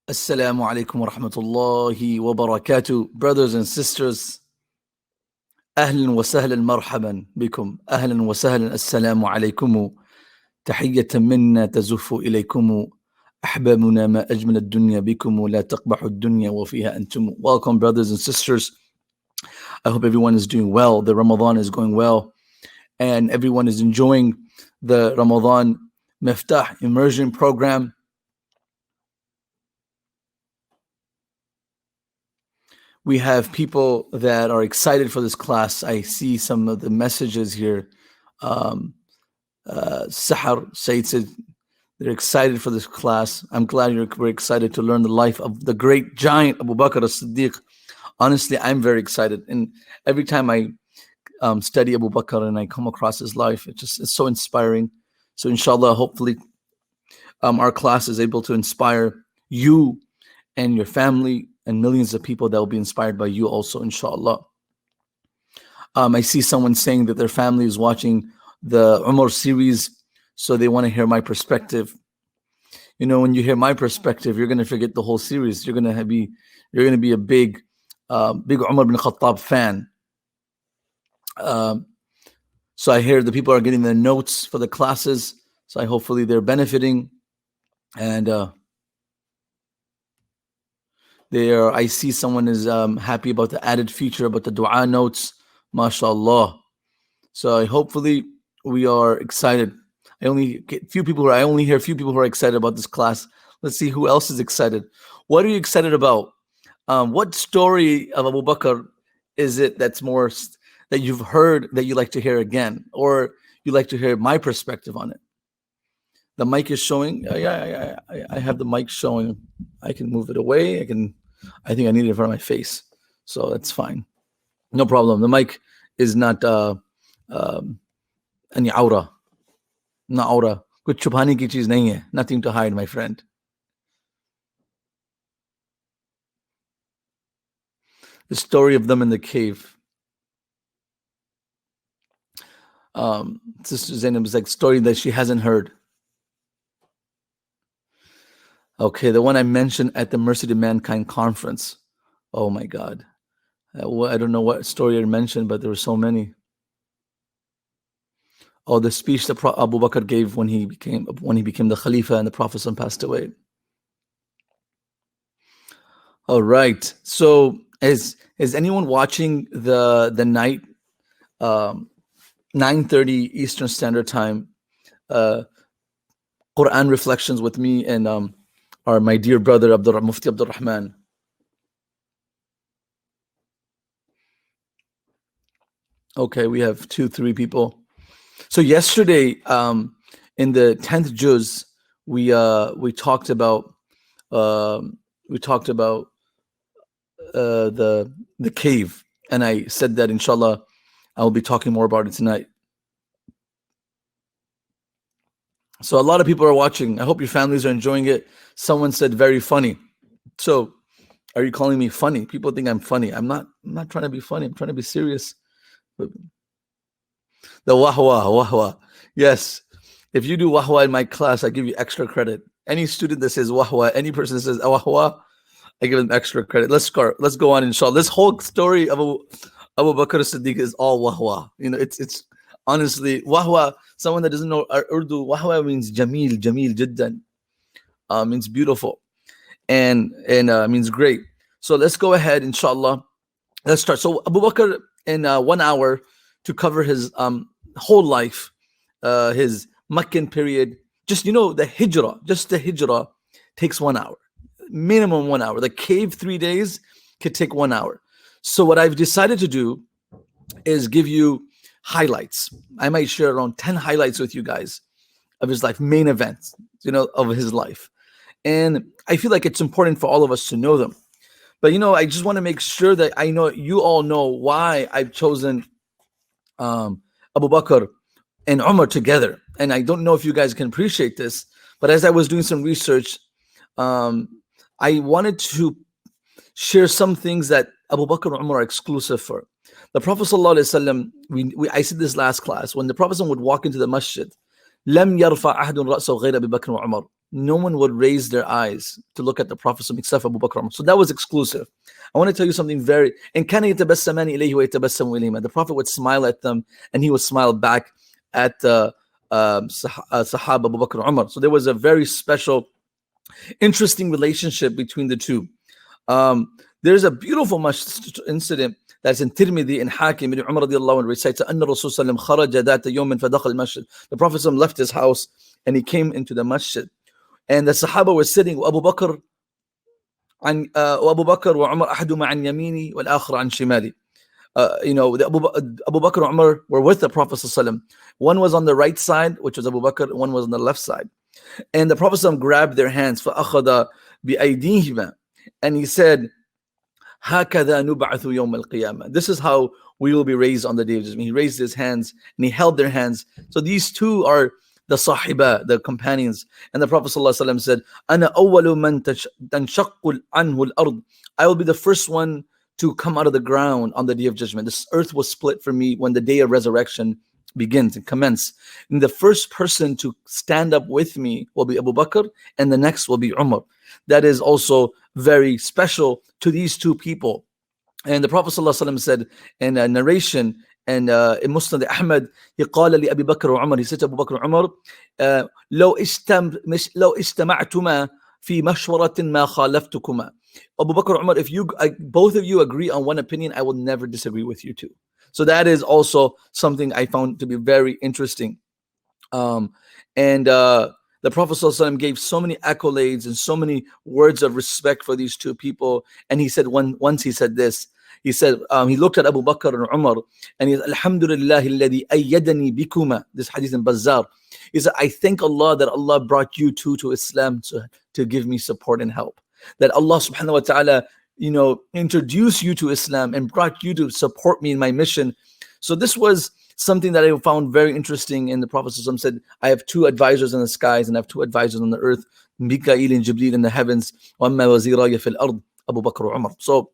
Assalamu alaikum wa rahmatullahi wa barakatuh. Brothers and sisters, أهلا وسهلا مرحبا بكم. أهلا وسهلا السلام عليكم. تحية منا تزف إليكم. أحبابنا ما أجمل الدنيا بكم لا تقبح الدنيا وفيها أنتم. Welcome, brothers and sisters. I hope everyone is doing well. The Ramadan is going well, and everyone is enjoying the Ramadan Miftaah immersion program. We have people that are excited for this class. I see some of the messages here. Sahar Said said they're excited for this class. I'm glad we're excited to learn the life of the great giant Abu Bakr as-Siddiq. Honestly, I'm very excited. And every time I study Abu Bakr and I come across his life, it's so inspiring. So inshallah, hopefully our class is able to inspire you and your family and millions of people that will be inspired by you also, inshallah. I see someone saying that their family is watching the Umar series, so they want to hear my perspective. You know, when you hear my perspective, you're going to forget the whole series. You're going to be a big Umar bin Khattab fan. So I hear the people are getting their notes for the classes. So hopefully they're benefiting, and I see someone is happy about the added feature about the dua notes, mashallah. So hopefully we are excited. I only hear a few people who are excited about this class. Let's see who else is excited. What are you excited about? What story of Abu Bakr is it that's more that you've heard that you like to hear again, or you like to hear my perspective on it? The mic is showing. Yeah, I have the mic showing. I can move it away. I think I need it in front of my face, so that's fine. No problem. The mic is not any aura. Na aura. Kuch chupane ki cheez nahi hai. Nothing to hide, my friend. The story of them in the cave. Sister Zainab is like story that she hasn't heard. Okay, the one I mentioned at the Mercy to Mankind conference. Oh my God. I don't know what story I mentioned, but there were so many. Oh, the speech that Abu Bakr gave when he became the Khalifa and the Prophet passed away. All right. So is anyone watching the night 9:30 Eastern Standard Time Quran reflections with me and my dear brother Mufti Abdul Rahman? Okay, we have 2-3 people. So yesterday, in the 10th juz, we talked about the cave, and I said that inshallah I will be talking more about it tonight. So a lot of people are watching. I hope your families are enjoying it. Someone said very funny. So are you calling me funny? People think I'm funny. I'm not trying to be funny. I'm trying to be serious. The wahwa. Yes. If you do wahwa in my class, I give you extra credit. Any student that says wahwa, any person that says wahwa, I give them extra credit. Let's go on, inshallah. This whole story of Abu Bakr as-Siddiq is all wahwa. You know, it's honestly wahwa. Someone that doesn't know Urdu, wahwa means jameel jiddan. Means beautiful, and means great. So let's go ahead, inshallah. Let's start. So Abu Bakr, in 1 hour, to cover his whole life, his Meccan period. Just the hijrah takes 1 hour, minimum 1 hour. The cave 3 days could take 1 hour. So what I've decided to do is give you highlights. I might share around 10 highlights with you guys of his life, main events, of his life. And I feel like it's important for all of us to know them. But I just want to make sure that I know you all know why I've chosen Abu Bakr and Umar together. And I don't know if you guys can appreciate this, but as I was doing some research, I wanted to share some things that Abu Bakr and Umar are exclusive for. The Prophet ﷺ, I said this last class, when the Prophet would walk into the masjid, لم يرفع أحد رأسه غير أبي بكر وعمر. no one would raise their eyes to look at the Prophet except Abu Bakr. So that was exclusive. I want to tell you something very. And كان يتبسمان إليه ويتبسم إليهما. The Prophet would smile at them, and he would smile back at the Sahaba Abu Bakr and Umar. So there was a very special, interesting relationship between the two. There's a beautiful incident that's in Tirmidhi and Hakim. Ibn Umar radiallahu anhu recites, أن الرسول صلى الله عليه وسلم خرج ذات يوم فدخل المسجد. The Prophet left his house and he came into the masjid. And the Sahaba were sitting, Abu Bakr وعمر أحدهما عن يميني والآخر عن شمالي. Abu Bakr and Umar were with the Prophet ﷺ. One was on the right side, which was Abu Bakr, one was on the left side. And the Prophet ﷺ grabbed their hands, فأخذ بأيديهما, and he said, هكذا نبعث يوم القيامة. This is how we will be raised on the day of judgment. He raised his hands and he held their hands. So these two are the sahiba, the companions. And the Prophet ﷺ said, أنا أول من تنشق عنه الأرض. I will be the first one to come out of the ground on the day of judgment. This earth will split for me when the day of resurrection begins and commence. And the first person to stand up with me will be Abu Bakr, and the next will be Umar. That is also very special to these two people. And the Prophet ﷺ said in a narration, and in Musnad Ahmad, he قال لأبي بكر وعمر, he said to Abu Bakr and Umar, لو اجتمعتما في مشورة ما خالفتكما. Abu Bakr and Umar, if both of you agree on one opinion, I will never disagree with you too. So that is also something I found to be very interesting. The Prophet ﷺ gave so many accolades and so many words of respect for these two people. And he said, once he said this, he said, he looked at Abu Bakr and Umar, and he said, Alhamdulillah alladhi ayyadani bikuma. This hadith in Bazzar. He said, I thank Allah that Allah brought you two to Islam to give me support and help. That Allah subhanahu wa ta'ala, introduced you to Islam and brought you to support me in my mission. So this was something that I found very interesting. And the Prophet said, I have two advisors in the skies and I have two advisors on the earth, Mikail and Jibreel in the heavens, وَأَمَّا وَزِيرَيَ فِي الْأَرْضِ Abu Bakr wa Umar. So,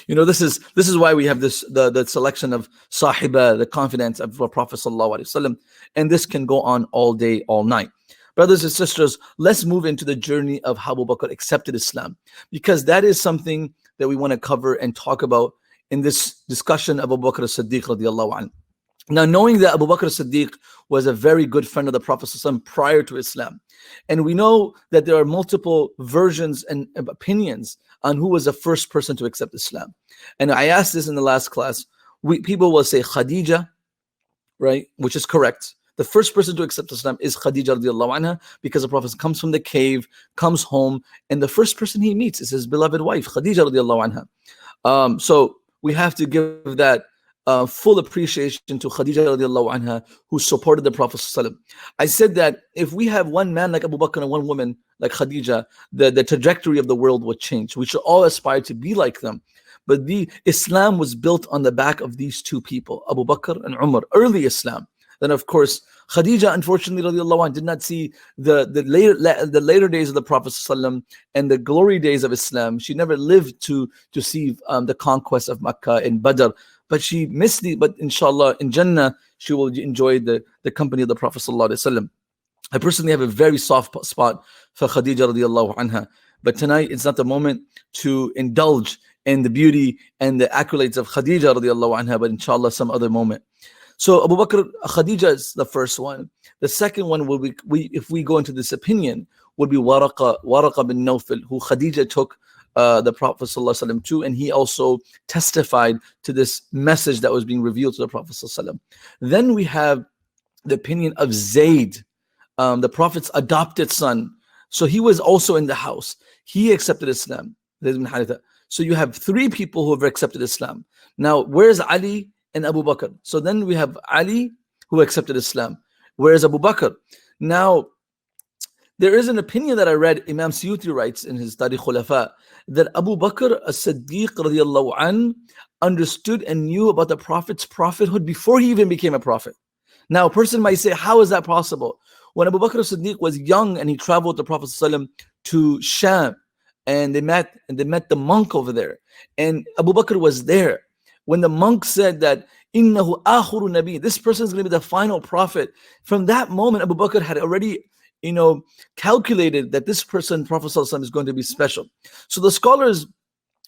this is why we have the selection of Sahiba, the confidants of the Prophet sallallahu alaihi wasallam, and this can go on all day, all night. Brothers and sisters, let's move into the journey of how Abu Bakr accepted Islam, because that is something that we want to cover and talk about in this discussion of Abu Bakr as-Siddiq radiallahu anhu. Now, knowing that Abu Bakr as-Siddiq was a very good friend of the Prophet ﷺ prior to Islam, and we know that there are multiple versions and opinions on who was the first person to accept Islam. And I asked this in the last class. People will say Khadija, right? Which is correct. The first person to accept Islam is Khadija radiallahu anha, because the Prophet comes from the cave, comes home, and the first person he meets is his beloved wife, Khadija radiallahu anha. So we have to give that full appreciation to Khadija radiallahu anha, who supported the Prophet ﷺ. I said that if we have one man like Abu Bakr and one woman like Khadija, the trajectory of the world would change. We should all aspire to be like them. But the Islam was built on the back of these two people, Abu Bakr and Umar, early Islam. Then of course, Khadija, unfortunately, radiallahu anha, did not see the later days of the Prophet ﷺ and the glory days of Islam. She never lived to see the conquest of Makkah and Badr. But she missed but inshallah, in Jannah, she will enjoy the company of the Prophet ﷺ. I personally have a very soft spot for Khadija radiallahu anha. But tonight, it's not the moment to indulge in the beauty and the accolades of Khadija radiallahu anha, but inshallah, some other moment. So Abu Bakr, Khadija is the first one. The second one will be, if we go into this opinion, would be Waraqa bin Nawfal, who Khadija took the Prophet ﷺ to, and he also testified to this message that was being revealed to the Prophet ﷺ. Then we have the opinion of Zayd, the Prophet's adopted son. So he was also in the house. He accepted Islam. So you have three people who have accepted Islam. Now, where's Ali and Abu Bakr? So then we have Ali, who accepted Islam. Where's Abu Bakr? Now, there is an opinion that I read, Imam Suyuti writes in his Tarikh Khulafa, that Abu Bakr as-Siddiq radiallahu an understood and knew about the Prophet's prophethood before he even became a prophet. Now, a person might say, how is that possible? When Abu Bakr as-Siddiq was young and he traveled with the Prophet ﷺ to Sham, and they met the monk over there, and Abu Bakr was there. When the monk said that, Innahu akhiru nabi, this person is going to be the final prophet, from that moment, Abu Bakr had already calculated that this person, Prophet ﷺ, is going to be special. So the scholars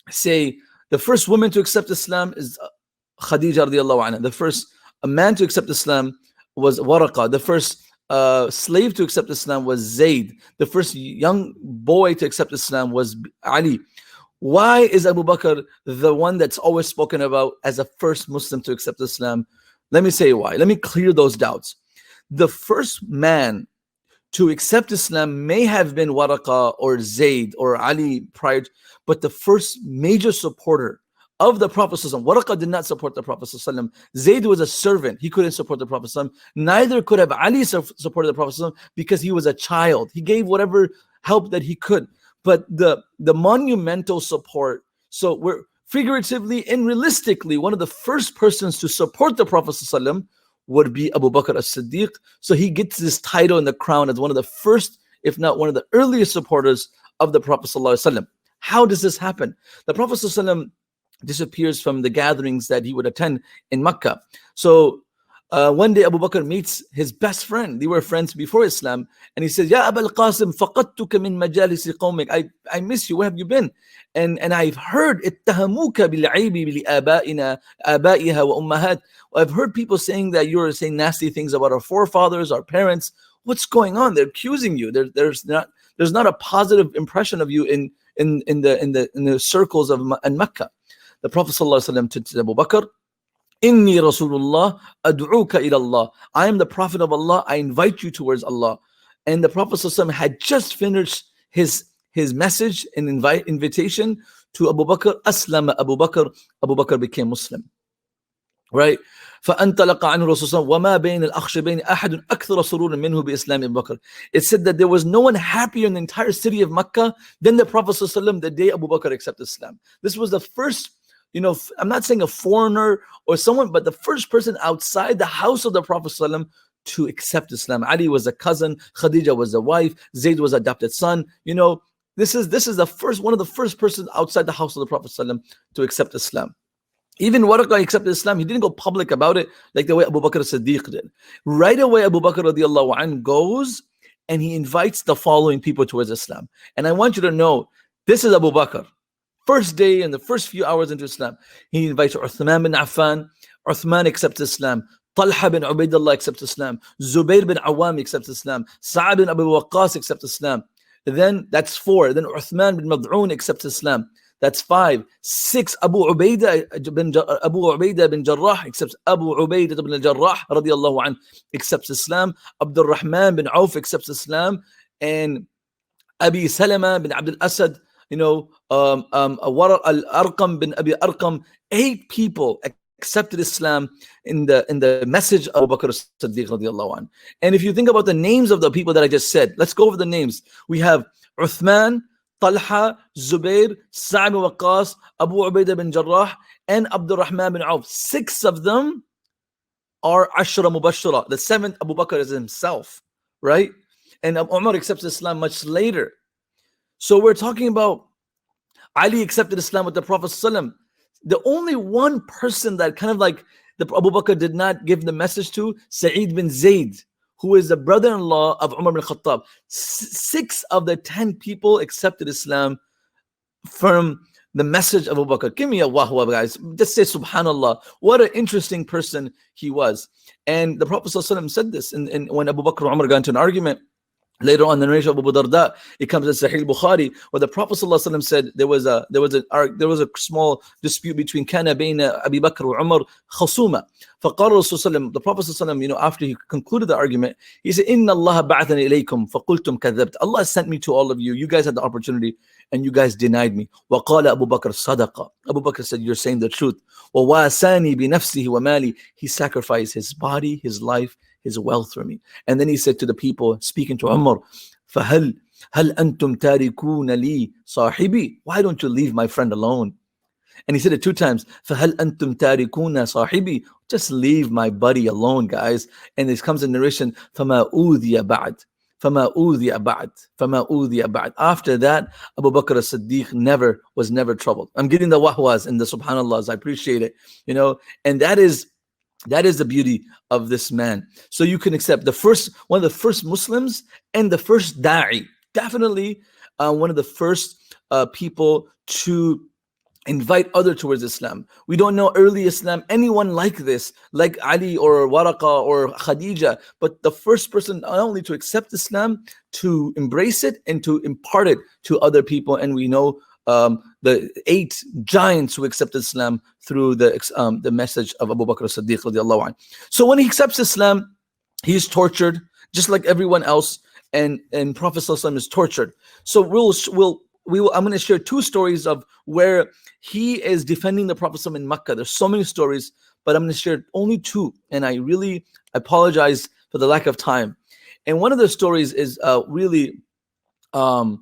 say the first woman to accept Islam is Khadija radiallahu anha. The first man to accept Islam was Waraqa. The first slave to accept Islam was Zayd. The first young boy to accept Islam was Ali. Why is Abu Bakr the one that's always spoken about as the first Muslim to accept Islam? Let me say why. Let me clear those doubts. The first man to accept Islam may have been Waraqa or Zayd or Ali prior, but the first major supporter of the Prophet ﷺ, Waraqa did not support the Prophet ﷺ. Zayd was a servant. He couldn't support the Prophet ﷺ. Neither could have Ali supported the Prophet ﷺ because he was a child. He gave whatever help that he could. But the monumental support, so we're figuratively and realistically, one of the first persons to support the Prophet ﷺ would be Abu Bakr as-Siddiq. So he gets this title and the crown as one of the first, if not one of the earliest supporters of the Prophet ﷺ. How does this happen? The Prophet ﷺ disappears from the gatherings that he would attend in Mecca. So one day Abu Bakr meets his best friend. They were friends before Islam. And he says, Ya Abul Qasim, faqadtuka min majalisi qawmik. I miss you. Where have you been? And I've heard ittahamuka bil'aybi li abaiha wa ummahat. I've heard people saying that you're saying nasty things about our forefathers, our parents. What's going on? They're accusing you. There's not a positive impression of you in the circles of Mecca. The Prophet ﷺ to Abu Bakr, Inni Rasulullah ad'uka ila Allah. I am the Prophet of Allah. I invite you towards Allah. And the Prophet ﷺ had just finished his message and invitation to Abu Bakr. Aslama Abu Bakr. Abu Bakr became Muslim. Right? فأنطلق عنه رسول الله وما بين الأخشبين أحد أكثر سرورا منه بإسلام أبي بكر. It said that there was no one happier in the entire city of Mecca than the Prophet ﷺ the day Abu Bakr accepted Islam. This was the first, I'm not saying a foreigner or someone, but the first person outside the house of the Prophet ﷺ to accept Islam. Ali was a cousin, Khadija was a wife, Zayd was adopted son. This is the first, one of the first persons outside the house of the Prophet ﷺ to accept Islam. Even Waraqa accepted Islam. He didn't go public about it like the way Abu Bakr as-Siddiq did. Right away, Abu Bakr radiallahu anhu goes and he invites the following people towards Islam. And I want you to know, this is Abu Bakr. First day and the first few hours into Islam, he invites Uthman bin Affan. Uthman accepts Islam. Talha bin Ubaidullah accepts Islam. Zubair bin Awam accepts Islam. Sa'ad bin Abu Waqqas accepts Islam. Then that's 4. Then Uthman bin Mad'un accepts Islam. That's 5. 6, Abu Ubaidah bin Jarrah accepts Abu Ubaidah bin Jarrah radiallahu anhu accepts Islam. Abdul Rahman bin Auf accepts Islam. And Abi Salama bin Abdul Asad, Al-Arqam bin Abi Arqam, 8 people accepted Islam in the message of Abu Bakr as-Siddiq radiallahu anhu. And if you think about the names of the people that I just said, let's go over the names. We have Uthman, Talha, Zubair, Sa'ad bin Waqqas, Abu Ubaidah bin Jarrah, and Abdul Rahman bin Auf. 6 of them are Ashra Mubashara. The 7th, Abu Bakr, is himself, right? And Umar accepts Islam much later. So we're talking about Ali accepted Islam with the Prophet ﷺ. The only one person that kind of like the Abu Bakr did not give the message to, Sa'id bin Zayd, who is the brother-in-law of Umar bin Khattab. 6 of the 10 people accepted Islam from the message of Abu Bakr. Give me a wahwa, guys. Just say subhanallah. What an interesting person he was. And the Prophet ﷺ said this and when Abu Bakr and Umar got into an argument. Later on, the narration of Abu Darda, it comes in Sahih Bukhari, where the Prophet ﷺ said there was a small dispute between Kana bayna Abi Bakr wa Umar khasuma. فقال الرسول the Prophet ﷺ, after he concluded the argument, he said, Inna Allah ba'athani ilaykum faqultum kadhabt. Allah sent me to all of you. You guys had the opportunity and you guys denied me. وقال Abu Bakr sadaqa. Abu Bakr said, you're saying the truth. وواساني بنفسه ومالي. He sacrificed his body, his life, his wealth for me. And then he said to the people, speaking to Umar, فَهَلْ أَنْتُمْ تَارِكُونَ لِي صَاحِبِي. Why don't you leave my friend alone? And he said it 2 times, فَهَلْ أَنْتُمْ تَارِكُونَ صَاحِبِي. Just leave my buddy alone, guys. And this comes in narration, فَمَا أُوذِيَ بَعْدْ. فَمَا أُوذِيَ بَعْدْ. فَمَا أُوذِيَ بَعْدْ. After that, Abu Bakr as-Siddiq was never troubled. I'm getting the wahwas and the subhanallahs. I appreciate it. And that is That is the beauty of this man. So you can accept one of the first Muslims and the first da'i. Definitely one of the first people to invite other towards Islam. We don't know early Islam anyone like this, like Ali or Waraqa or Khadija, but the first person not only to accept Islam, to embrace it and to impart it to other people. And we know the 8 giants who accepted Islam through the message of Abu Bakr as-Siddiq radiallahu anhu. So when he accepts Islam, he is tortured just like everyone else, and Prophet sallallahu alaihi wasallam is tortured. So I'm going to share 2 stories of where he is defending the Prophet ﷺ in Makkah. There's so many stories, but I'm going to share only 2. And I really apologize for the lack of time. And one of the stories is really, there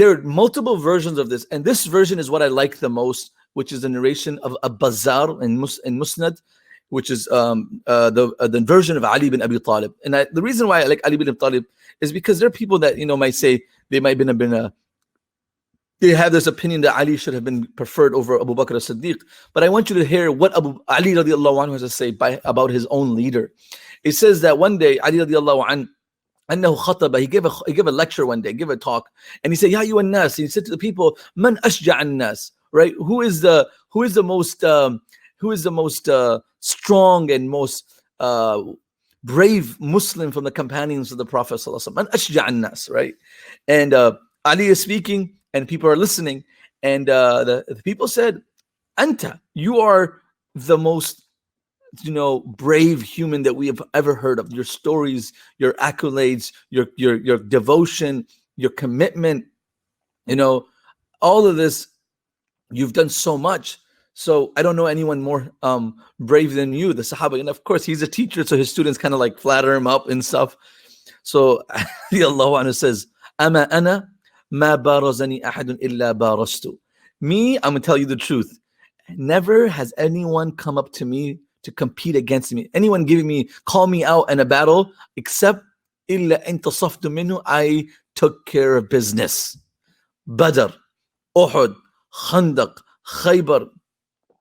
are multiple versions of this. And this version is what I like the most, which is the narration of Al-Bazzar in Musnad, which is the version of Ali bin Abi Talib. And the reason why I like Ali bin Abi Talib is because there are people that might say they might have been they have this opinion that Ali should have been preferred over Abu Bakr as-Siddiq. But I want you to hear what Ali radiallahu anhu has to say about his own leader. It says that one day Ali radiallahu anhu أنه خطب, he gave a lecture one day, gave a talk, and he said, "Ya ayyuhan nas," he said to the people, "Man ashja' an-nas," right? Who is the most strong and most brave Muslim from the companions of the Prophet sallallahu alaihi wasallam? Man ashja' an-nas, right? And Ali is speaking, and people are listening, and the people said, "Anta, you are the most brave human that we have ever heard of. Your stories, your accolades, your devotion, your commitment, all of this, you've done so much. So I don't know anyone more brave than you," the Sahaba. And of course, he's a teacher, so his students kind of like flatter him up and stuff. So Allah anhu says, "Ama ana ma barazani ahadun illa barastu." Me, I'm gonna tell you the truth. Never has anyone come up to me to compete against me. Anyone call me out in a battle, except illa intasaftu minhu, I took care of business. Badr, Uhud, Khandaq, Khaybar.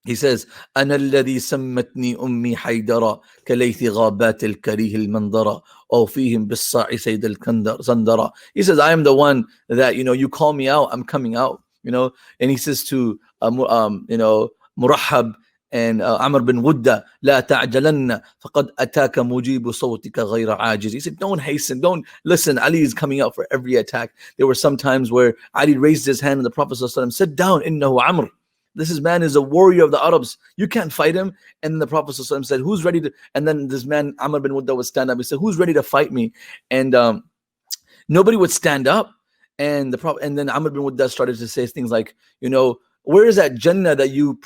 He says, أنا الذي سمتني أمي حيدرا كليث غابات الكريه المنظرة أو فيهم بالصاع سيد الزندرة. He says, I am the one that, you call me out, I'm coming out, And he says to, Murahab and Amr bin Wudda, لا تعجلن فقد أتاك مجيب صوتك غير عاجز. He said, don't hasten, don't listen. Ali is coming out for every attack. There were some times where Ali raised his hand and the Prophet ﷺ said, down, إنه Amr. This man is a warrior of the Arabs. You can't fight him. And the Prophet ﷺ said, who's ready to? And then this man, Amr bin Wudda, would stand up. He said, who's ready to fight me? And nobody would stand up. And then Amr bin Wudda started to say things like, where is that Jannah that you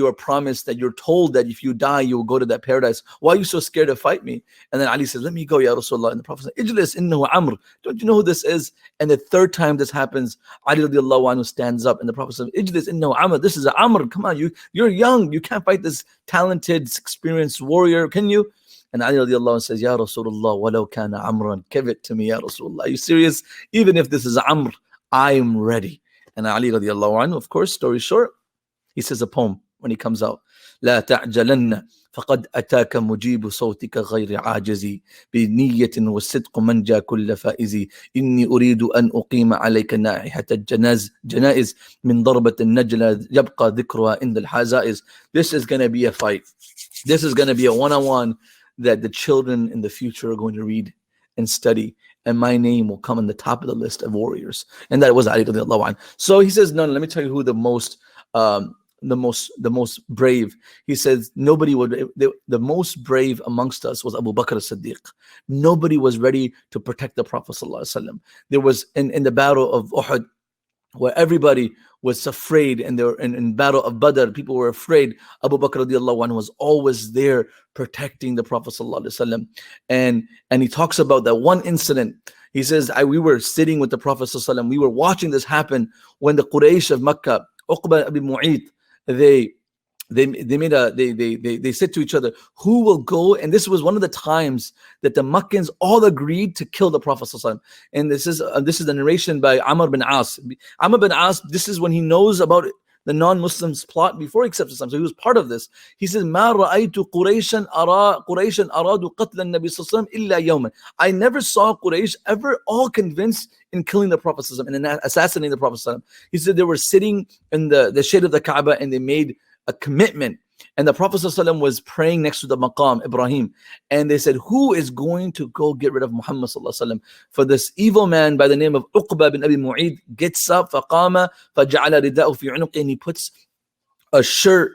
are promised, that you're told that if you die, you will go to that paradise? Why are you so scared to fight me? And then Ali says, let me go, Ya Rasulullah. And the Prophet said, Ijlis innahu Amr. Don't you know who this is? And the third time this happens, Ali radiallahu anhu stands up and the Prophet says, Ijlis innahu Amr. This is Amr. Come on, you're young. You can't fight this talented, experienced warrior, can you? And Ali radiallahu anhu says, Ya Rasulullah, walau kana Amran. Give it to me, Ya Rasulullah. Are you serious? Even if this is Amr, I am ready. And Ali radiallahu anhu, of course, story short, he says a poem when he comes out. لا تعجلن فقد أتاك مجيب صوتك غير عاجزي بنية والصدق منجى كل فائزي إني أريد أن أقيم عليك نائحة جنائز من ضربة النجلة يبقى ذكرها عند الحزائز. This is going to be a fight. This is going to be a one-on-one that the children in the future are going to read and study. And my name will come on the top of the list of warriors. And that was Ali radiallahu anhu. So he says, no, let me tell you who the most brave. He says, the most brave amongst us was Abu Bakr as-Siddiq. Nobody was ready to protect the Prophet sallallahu alaihi wasallam. There was in the battle of Uhud, where everybody was afraid, and there in battle of Badr, people were afraid. Abu Bakr radiallahu anhu was always there protecting the Prophet sallallahu alaihi wasallam. And he talks about that one incident. He says, we were sitting with the Prophet sallallahu alaihi wasallam. We were watching this happen when the Quraysh of Makkah, Uqba ibn Mu'ayt, they said to each other, who will go? And this was one of the times that the Makkans all agreed to kill the Prophet ﷺ. And this is the narration by Amr bin As. Amr bin As, this is when he knows about the non-Muslims plot before he accepted Islam. So he was part of this. He says, "Ma ra'aytu Qurayshan aradu qatl an-Nabi sallallahu illa yawman." I never saw Quraysh ever all convinced in killing the Prophet sallallahu and assassinating the Prophet sallallahu. He said they were sitting in the shade of the Kaaba and they made a commitment. And the Prophet ﷺ was praying next to the maqam, Ibrahim. And they said, who is going to go get rid of Muhammad ﷺ? For this evil man by the name of Uqba bin Abi Mu'id gets up, فَقَامَ فَجَعَلَ رِدَاءُ فِي عُنُقِهِ, and he puts a shirt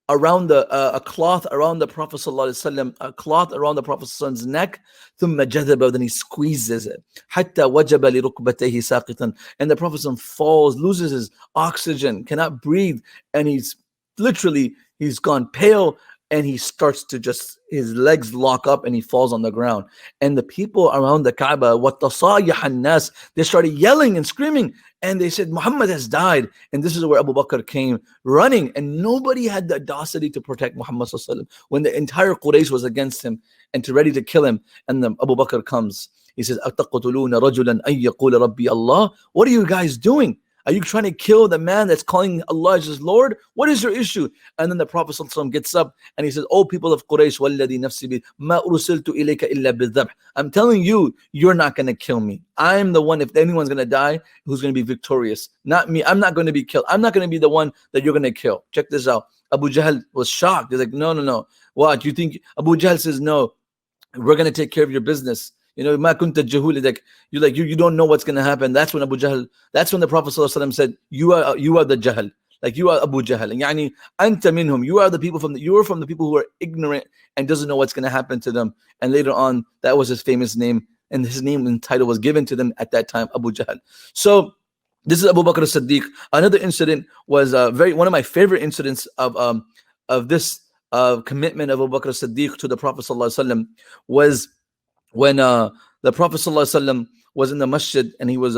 around a cloth around the Prophet ﷺ, a cloth around the Prophet ﷺ's neck, ثُمَّ جَذَبَ, then he squeezes it, حَتَّى وَجَبَ لِرُكْبَتَيْهِ سَاقِطًا, and the Prophet ﷺ falls, loses his oxygen, cannot breathe, and he's gone pale, and he starts to his legs lock up and he falls on the ground. And the people around the Kaaba, وَالتَّصَايَحَ النَّاسِ, they started yelling and screaming, and they said, Muhammad has died. And this is where Abu Bakr came running, and nobody had the audacity to protect Muhammad when the entire Quraysh was against him and ready to kill him. And then Abu Bakr comes. He says, أَتَقْتُلُونَ رَجُلًا أَن يَقُولَ رَبِّي اللَّهِ, what are you guys doing? Are you trying to kill the man that's calling Allah as his Lord? What is your issue? And then the Prophet ﷺ gets up and he says, "O people of Quraysh, وَالَّذِي نَفْسِي بِيَدِهِ مَا أُرْسِلْتُ إِلَيْكَ إِلَّا بِالذَّبْحِ." I'm telling you, you're not going to kill me. I'm the one, if anyone's going to die, who's going to be victorious. Not me. I'm not going to be killed. I'm not going to be the one that you're going to kill. Check this out. Abu Jahl was shocked. He's like, no. What? You think? Abu Jahl says, no, we're going to take care of your business. You know, ma kunta jahul, like you don't know what's going to happen. That's when the Prophet ﷺ said, you are the Jahl, like you are Abu Jahl. Yani anta minhum, you are the people from the people who are ignorant and doesn't know what's going to happen to them. And later on, that was his famous name, and his name and title was given to them at that time, Abu Jahl. So this is Abu Bakr as-Siddiq. Another incident was one of my favorite incidents of this commitment of Abu Bakr as-Siddiq to the Prophet ﷺ was when the Prophet ﷺ was in the masjid and he was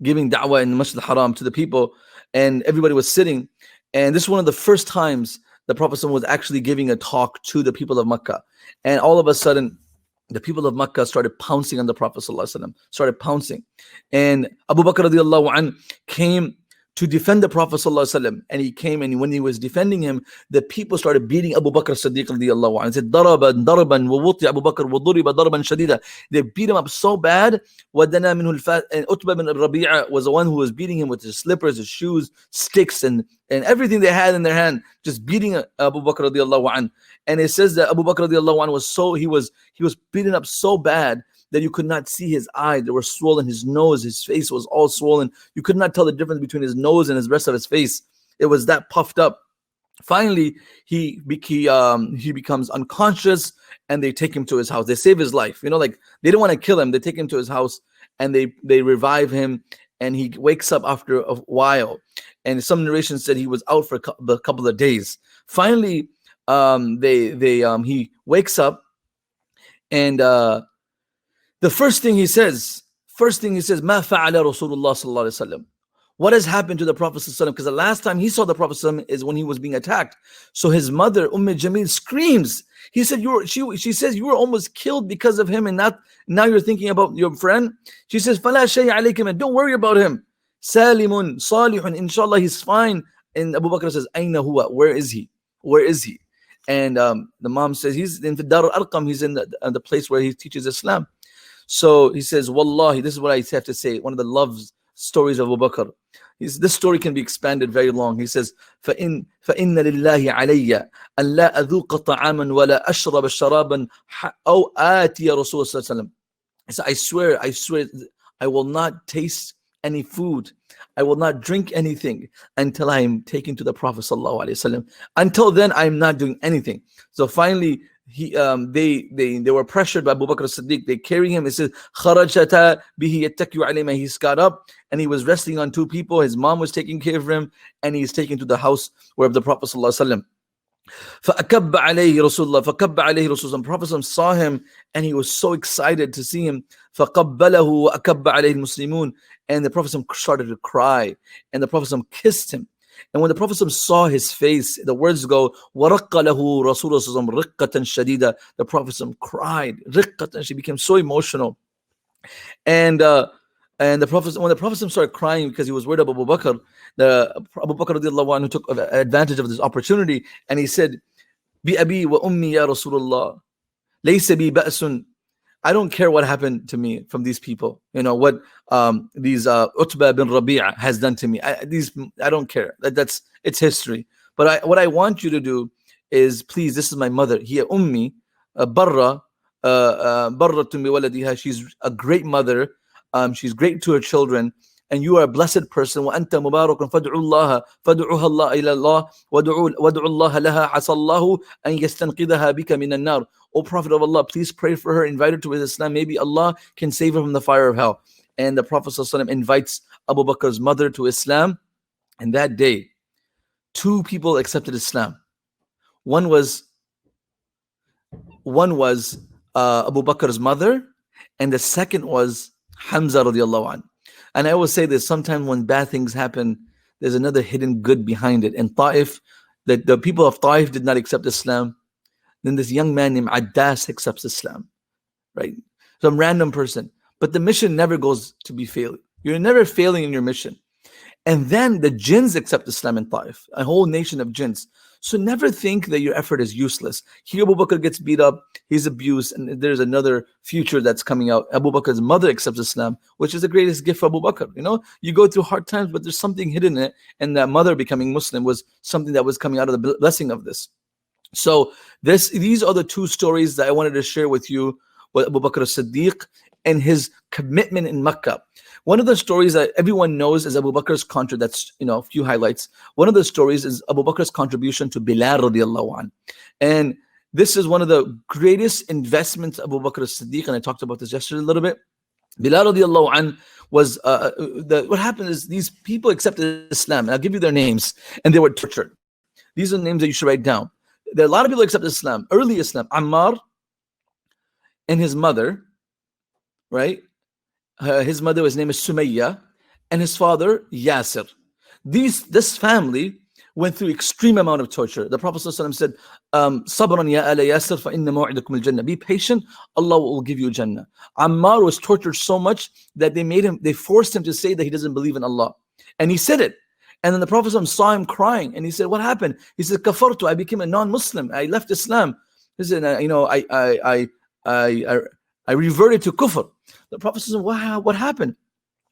giving da'wah in the Masjid al-Haram to the people, and everybody was sitting. And this is one of the first times the Prophet ﷺ was actually giving a talk to the people of Makkah. And all of a sudden, the people of Makkah started pouncing on the Prophet ﷺ, started pouncing. And Abu Bakr radiallahu anh came to defend the Prophet ﷺ, and he came, and when he was defending him, the people started beating Abu Bakr as-Siddiq radiallahu anh. He said, "Daraban, daraban, wa wuti Abu Bakr, wa duriba daraban shadida." They beat him up so bad. وَدَنَا مِنْهُ الْفَاتِ, and Utbah bin Rabi'a was the one who was beating him with his slippers, his shoes, sticks, and everything they had in their hand, just beating Abu Bakr radiallahu anh. And it says that Abu Bakr radiallahu anh was beaten up so bad that you could not see his eyes. They were swollen. His nose, his face was all swollen. You could not tell the difference between his nose and the rest of his face. It was that puffed up. Finally, he becomes unconscious, and they take him to his house. They save his life. You know, like they don't want to kill him. They take him to his house, and they revive him, and he wakes up after a while. And some narration said he was out for a couple of days. Finally, he wakes up, and the first thing he says, "Ma fa'ala Rasulullah sallallahu alaihi wasallam." What has happened to the Prophet sallallahu alaihi wasallam? Because the last time he saw the Prophet sallallahu alaihi wasallam is when he was being attacked. So his mother, Jamil, screams. He said, she says, you were almost killed because of him, and now you're thinking about your friend. She says, "Fala shay alaykum," and don't worry about him. Salimun, salihun, inshallah, he's fine. And Abu Bakr says, "Aina huwa?" Where is he? Where is he? And the mom says, he's in Dar al-Arqam. He's in the place where he teaches Islam. So he says, "Wallahi," this is what I have to say, one of the love stories of Abu Bakr. This story can be expanded very long. He says, فَإِنَّ لِلَّهِ عَلَيَّ أَنْ لَا أَذُوقَ طَعَامًا وَلَا أَشْرَبَ شَرَابًا أَوْ آتِيَ رَسُولَ صلى الله عليه وسلم. He said, I swear, I will not taste any food. I will not drink anything until I am taken to the Prophet sallallahu alaihi wasallam. Until then, I am not doing anything. So finally, they were pressured by Abu Bakr as-Siddiq. They carry him. It says, "Kharajata bihi yattaki'u alayhima." He got up and he was resting on two people. His mom was taking care of him, and he's taken to the house where the Prophet sallallahu alaihi wasallam. فَأَكَبَّ عَلَيْهِ رَسُولُ اللَّهِ فَكَبَّ عَلَيْهِ رَسُولُ اللَّهِ. The Prophet saw him, and he was so excited to see him. فَقَبَّلَهُ وَأَكَبَّ عَلَيْهِ الْمُسْلِمُونَ. And the Prophet started to cry, and the Prophet kissed him. And when the Prophet saw his face, the words go, وَرَقَّ لَهُ رَسُولُ اللَّهِ رِقَّةً شَدِيدًا. The Prophet cried, رِقَّةً. She became so emotional. And And when the Prophet started crying because he was worried about Abu Bakr, the Abu Bakr radiallahu anhu took advantage of this opportunity, and he said, "Bi abi wa ummi ya Rasulullah, laysa bi ba'sun." I don't care what happened to me from these people. You know what these Utbah bin Rabi'a has done to me. I don't care. It's history. But what I want you to do is, please, this is my mother. Hiya ummi barra barratun bi waladiha. She's a great mother. She's great to her children. And you are a blessed person. وَأَنْتَ مُبَارَكٌ فَادْعُوا اللَّهَ فَادْعُوهَا اللَّهَ إِلَى اللَّهِ وَادْعُوا اللَّهَ لَهَا عَسَى اللَّهُ أَنْ يَسْتَنْقِذَهَا بِكَ مِنَ النَّارِ. O Prophet of Allah, please pray for her, invite her to Islam. Maybe Allah can save her from the fire of hell. And the Prophet ﷺ invites Abu Bakr's mother to Islam. And that day, two people accepted Islam. One was Abu Bakr's mother, and the second was Hamza radiallahu anh. And I always say this, sometimes when bad things happen, there's another hidden good behind it. And Ta'if, the people of Ta'if did not accept Islam. Then this young man named Addas accepts Islam, right? Some random person. But the mission never goes to be failed. You're never failing in your mission. And then the jinns accept Islam in Ta'if, a whole nation of jinns. So never think that your effort is useless. Here Abu Bakr gets beat up, he's abused, and there's another future that's coming out. Abu Bakr's mother accepts Islam, which is the greatest gift for Abu Bakr. You know, you go through hard times, but there's something hidden in it, and that mother becoming Muslim was something that was coming out of the blessing of this. So these are the two stories that I wanted to share with you with Abu Bakr as-Siddiq and his commitment in Makkah. One of the stories that everyone knows is Abu Bakr's that's, a few highlights. One of the stories is Abu Bakr's contribution to Bilal radiallahu anh. And this is one of the greatest investments of Abu Bakr as-Siddiq, and I talked about this yesterday a little bit. Bilal radiallahu anh was, what happened is these people accepted Islam, and I'll give you their names, and they were tortured. These are the names that you should write down. There are a lot of people accepted Islam, early Islam. Ammar and his mother, right? His mother, his name is Sumayya, and his father, Yasir. This family went through extreme amount of torture. The Prophet ﷺ said, Sabran ya ala Yasir fa inna maw'idakum al-jannah. Be patient, Allah will give you Jannah. Ammar was tortured so much that they forced him to say that he doesn't believe in Allah. And he said it. And then the Prophet ﷺ saw him crying, and he said, what happened? He said, Kafartu, I became a non-Muslim. I left Islam. He said, I reverted to kufr. The Prophet said, wow, what happened?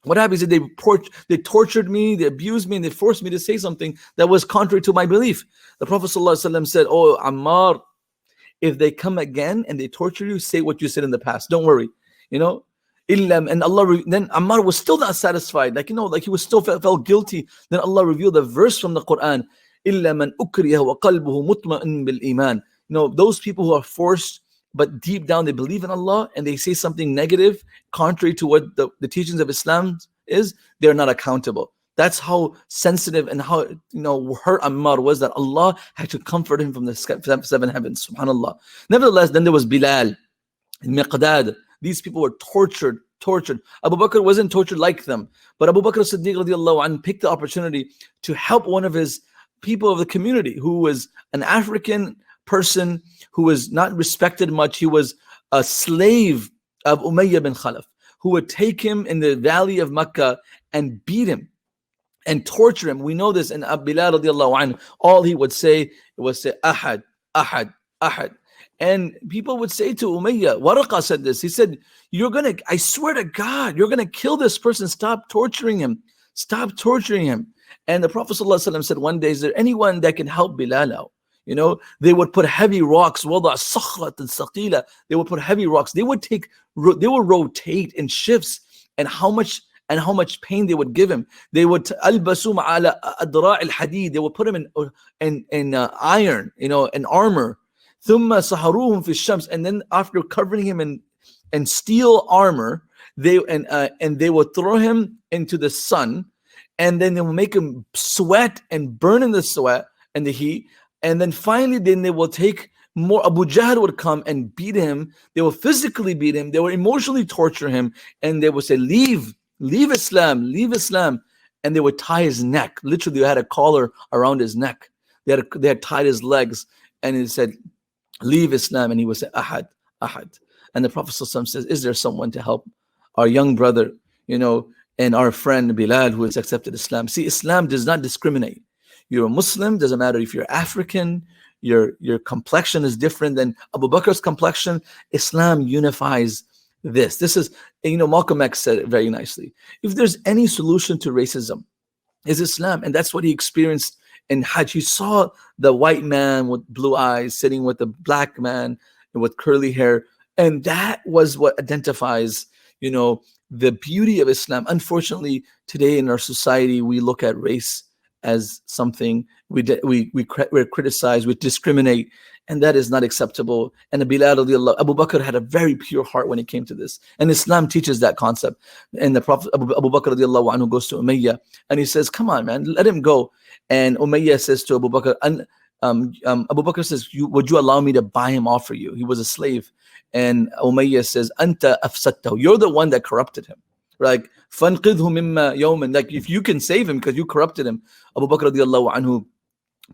What happened? He said, they tortured me, they abused me, and they forced me to say something that was contrary to my belief. The Prophet ﷺ said, oh, Ammar, if they come again and they torture you, say what you said in the past. Don't worry. And Allah, then Ammar was still not satisfied. Like he was still felt guilty. Then Allah revealed a verse from the Quran. إِلَّا مَنْ أُكْرِهَ وَقَلْبُهُ مُطْمَئِنٌ بِالْإِيمَانِ. Those people who are forced, but deep down they believe in Allah, and they say something negative, contrary to what the teachings of Islam is, they're not accountable. That's how sensitive and how hurt Ammar was, that Allah had to comfort him from the seven heavens. Subhanallah. Nevertheless, then there was Bilal, Miqdad. These people were tortured. Abu Bakr wasn't tortured like them, but Abu Bakr as-Siddiq radiallahu anhu picked the opportunity to help one of his people of the community who was an African person who was not respected much. He was a slave of Umayyah bin Khalaf, who would take him in the valley of Mecca and beat him and torture him. We know this. And Bilal radiallahu anhu, all he would say was Ahad, Ahad, Ahad. And people would say to Umayyah, Waraqah said this, he said, I swear to God, you're going to kill this person. Stop torturing him. Stop torturing him. And the Prophet ﷺ said one day, is there anyone that can help Bilal out? They would put heavy rocks. They would put heavy rocks. They would rotate in shifts, and how much pain they would give him. They would albasum ala adra' al-hadid. They would put him in iron, in armor. ثم سحروهم في الشمس, and then after covering him in steel armor, they would throw him into the sun, and then they will make him sweat and burn in the sweat and the heat, and then finally they will take more. Abu Jahl would come and beat him. They will physically beat him. They will emotionally torture him, and they would say, leave Islam, and they would tie his neck. Literally, they had a collar around his neck. They had tied his legs, and he said, leave Islam, and he would say, Ahad, Ahad. And the Prophet ﷺ says, is there someone to help our young brother? and our friend Bilal, who has accepted Islam. See, Islam does not discriminate. You're a Muslim, doesn't matter if you're African, your complexion is different than Abu Bakr's complexion. Islam unifies this. This is, Malcolm X said it very nicely. If there's any solution to racism, is Islam. And that's what he experienced in Hajj. He saw the white man with blue eyes sitting with the black man with curly hair. And that was what identifies, the beauty of Islam. Unfortunately, today in our society, we look at race as something we criticize, we discriminate, and that is not acceptable. And Abu Bakr had a very pure heart when it came to this. And Islam teaches that concept. And the Prophet Abu Bakr radiallahu anhu goes to Umayyah and he says, come on, man, let him go. And Umayyah says to Abu Bakr, Abu Bakr says, would you allow me to buy him off for you? He was a slave. And Umayyah says, Anta afsattahu, you're the one that corrupted him. Like, فَانْقِذْهُ مِمَّا يَوْمٍ, like, if you can save him because you corrupted him. Abu Bakr radiallahu anhu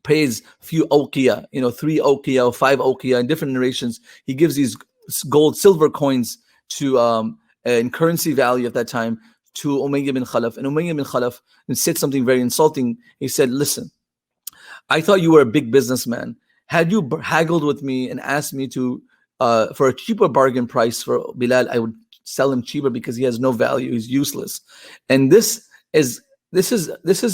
pays few awqiyah, 3 awqiyah, 5 awqiyah in different narrations. He gives these silver coins to in currency value at that time to Umayyah bin Khalaf. And Umayyah bin Khalaf said something very insulting. He said, listen, I thought you were a big businessman. Had you haggled with me and asked me to for a cheaper bargain price for Bilal, I would sell him cheaper because he has no value. He's useless. And this is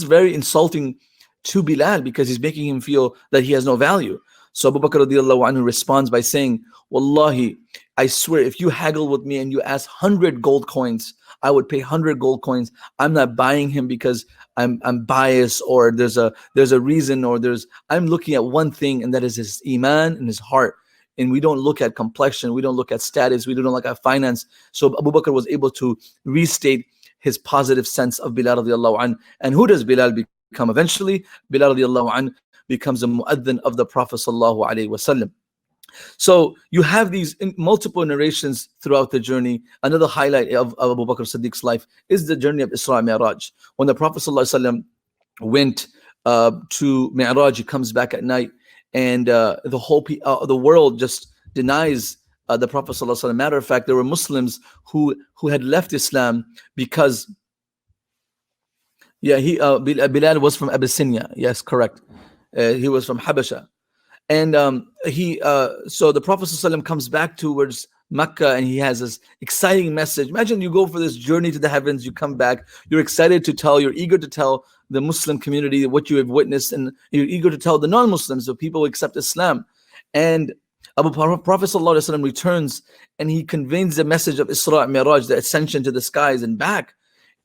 very insulting to Bilal because he's making him feel that he has no value. So Abu Bakr radiallahu anhu responds by saying, Wallahi, I swear, if you haggle with me and you ask 100 gold coins, I would pay 100 gold coins. I'm not buying him because I'm biased or there's a reason or I'm looking at one thing, and that is his iman and his heart. And we don't look at complexion, we don't look at status, we don't look at finance. So Abu Bakr was able to restate his positive sense of Bilal radiallahu anhu. And who does Bilal become eventually? Bilal radiallahu anhu becomes a mu'adhin of the Prophet sallallahu alaihi wasallam. So you have these multiple narrations throughout the journey. Another highlight of Abu Bakr Siddiq's life is the journey of Isra and Mi'raj. When the Prophet sallallahu alaihi wasallam went to Mi'raj, he comes back at night, and the world just denies the Prophet sallallahu alaihi wasallam. Matter of fact, there were Muslims who had left Islam because Bilal was from Abyssinia. Yes, correct. He was from Habasha. And so the Prophet ﷺ comes back towards Mecca, and he has this exciting message. Imagine you go for this journey to the heavens, you come back, you're excited to tell, you're eager to tell the Muslim community what you have witnessed, and you're eager to tell the non-Muslims, the people who accept Islam. And Prophet ﷺ returns, and he conveys the message of Isra and Mi'raj, the ascension to the skies and back.